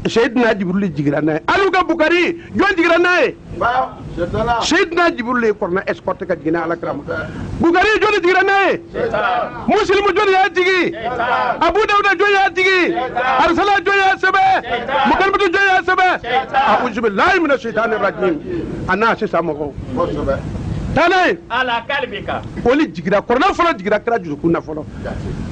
sayyidina jibril jigira nay aluga bukari jon jigira nay sayyidina jibril korna escorte ka jigina ala krama bukari jon jigira nay muslim jon ya jigi abu dawud jon ya jigi arsala jon ya sabe mukalmatu jon ya sabe a'udhu billahi minash shaitanir rajim anna shi samako tanay ala kalbika oli jigira korna folo jigira kra juzu kunna folo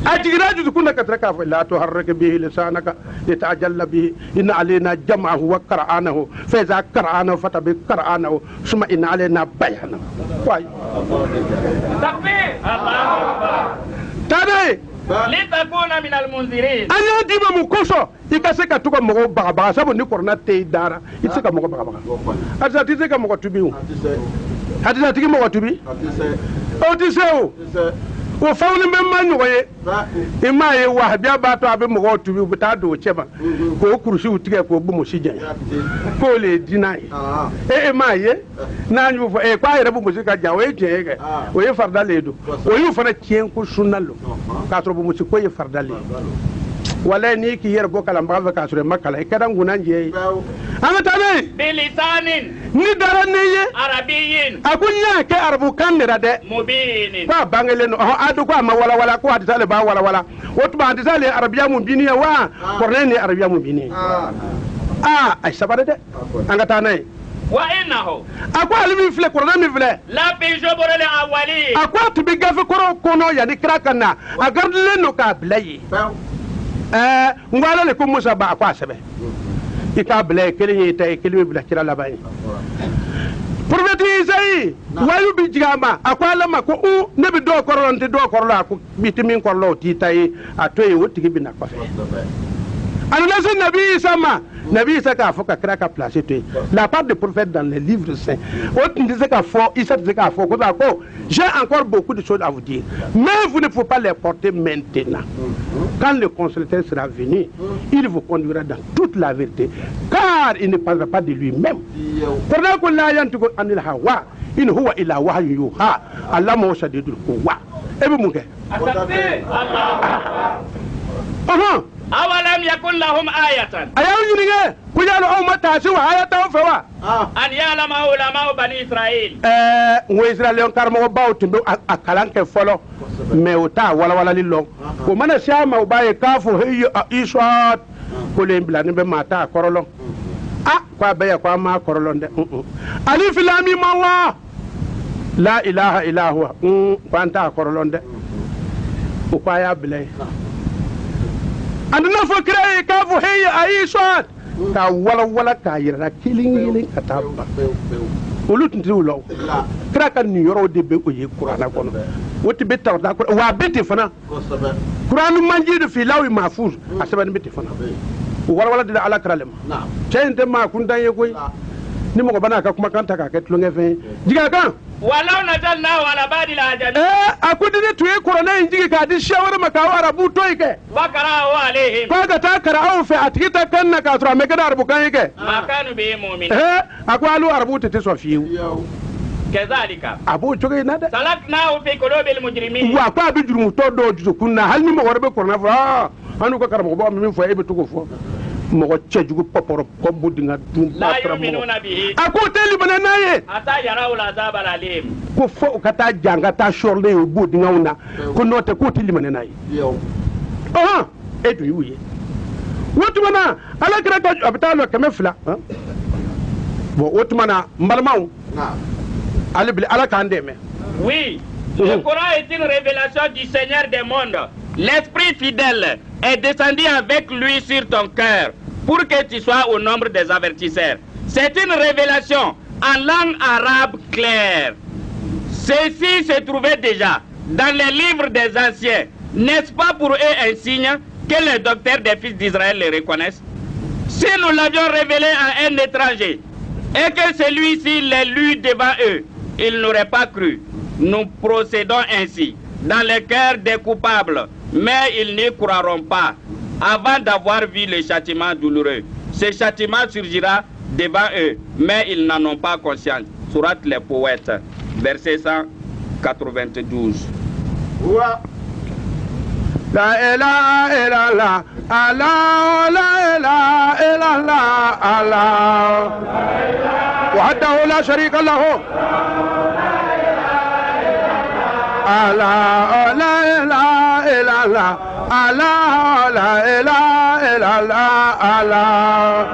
ajigira juzu kunna katraka fa la tuharrik bihi lisanaka litajalla bihi inna alaina jam'ahu wa qur'anahu fa iza qara'anahu fatabi qur'anahu summa inna alaina bayanahu way takbir Allahu akbar tanay litakuna min almunzirin anya diba mu koso ikase ka tuko mogo baga sabu ni korna te dara iseka mogo baga asa tiseka mogo tubiu hadisa tigi mogo tubi o tiseo o fawni be man yoye ima ye wahabia ba to abe mogo tubi buta do cheba ko kurusi utige ko bu musijen ko le dinai ma ye na nyu fo kwa yere bu musika ja we jege o ye farda ledo o yu fana kien ko sunalo ka tro bu musiko ye farda le wala ni ki yer go kala mbaga ka sure makala e kadan gunan je Amatane bilisanin ni daraniye arabiyyin akunya ke arabu kan nira de mubinin kwa bangele no adu kwa ma wala ko hadisa le ba wala wotu ba hadisa le arabiya mubini wa korne ni arabiya mubini ay sabade de angata nay wa innahu akwa alimi fle korna mi fle la fi jubur al-awwalin akwa to bi gafe koro kono ya ni krakana agardle no ka blayi ngwala le ko musa ba akwa sebe ika bla kelin ta kelin bla kira labai prophète Isaïe wayu bi jigama akwala mako u ne bi do koronte do korla ko bitimin korlo titai atoyi wotigi bi na kwafe alors là c'est Nabi Isa ma Nabi Isa ka foka kraka placer toi la part des prophètes dans les livres saints autre disait qu'à fort Isa disait qu'à fort j'ai encore beaucoup de choses à vous dire mais vous ne pouvez pas les porter maintenant quand le consolateur sera venu il vous conduira dans toute la vérité car il ne parlera pas de lui-même pendant que la yantuko anil hawa in huwa ila wahyu yuha Allah mo shadidul quwa ebe munke Allah awalam yakun lahum ayatan ayaw yinige ku yalo o mata ci wa ayata fa wa an ya'lama ulama bani israil ngo israel karmo baw tindo akalanke folo me uta wala lillo ko mana shama ubaye kafu hayya ishat ko le blani be mata korolo kwa be kwa ma korolo de alif lam mim allah la ilaha illa huwa kwa anta korolo de ko kwa ya bilay andina fakira kafu hayya aishat ka wala ka yira kilin kataba olu tun tiw law kira ka ni yoro de be o ye qur'ana kono woti be taw da wa beti fana qur'anu manji de fi lawi mahfuz asaban beti fana wala de ala kralem na ceyente ma kun dan ye koy ni mo ko bana ka kuma kan ta ka ketlo ngefe jiga kan walau najalna wala badi la ajami akudi ne tuye qur'ana injigi ka di shawara makawara bu toyke bakara wa alaihim ko ga ta kara au fa atikita kan na ka tura me ga arbu kan yake makanu bi mu'min akwalu arbu te sofiyu kazalika abu choge na da salakna fi qulubil mujrimin wa kwa bi jurumu to do juzu kunna hal ni mo warbe qur'ana fa anu ko karamo bo min fo e be to ko fo mo chejugo poporo ko budinga dum la yu'minuna bihi ako teli bananaye ata yarawul azab alalim ko fo kata janga ta shorle o budinga una ko note ko teli bananaye edu yuye wotu mana ala kira ka abitalo kame fila bon wotu mana mbalmaw ala bil ala kan deme oui le Coran est une révélation du Seigneur des mondes. L'Esprit fidèle est descendu avec lui sur ton cœur pour que tu sois au nombre des avertisseurs. C'est une révélation en langue arabe claire. Ceci se trouvait déjà dans les livres des anciens. N'est-ce pas pour eux un signe que les docteurs des fils d'Israël les reconnaissent? Si nous l'avions révélé à un étranger et que celui-ci les lut devant eux, ils n'auraient pas cru. Nous procédons ainsi dans le cœur des coupables, mais ils n'y croiront pas avant d'avoir vu le châtiment douloureux. Ce châtiment surgira devant eux, mais ils n'en ont pas conscience. Sourate les Poètes, verset 192. La ilaha illallah, Allah, la ilaha illallah, Allah, wahdahu la sharika lahu. Allah, la ilaha illallah, Allah, la ilaha illallah, Allah.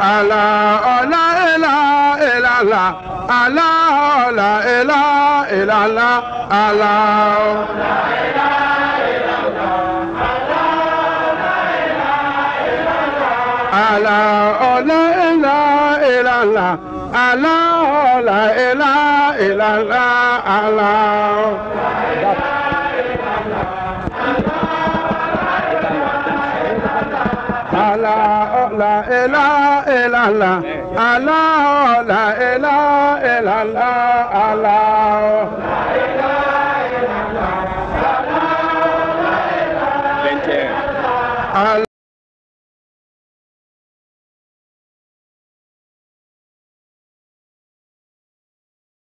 Allah, la ilaha illallah, Allah, la ilaha illallah, Allah. Allah, la ilaha illallah, Allah, la ilaha illallah, Allah. Allah, la ilaha illallah, Allah, la ilaha illallah, Allah. Allah.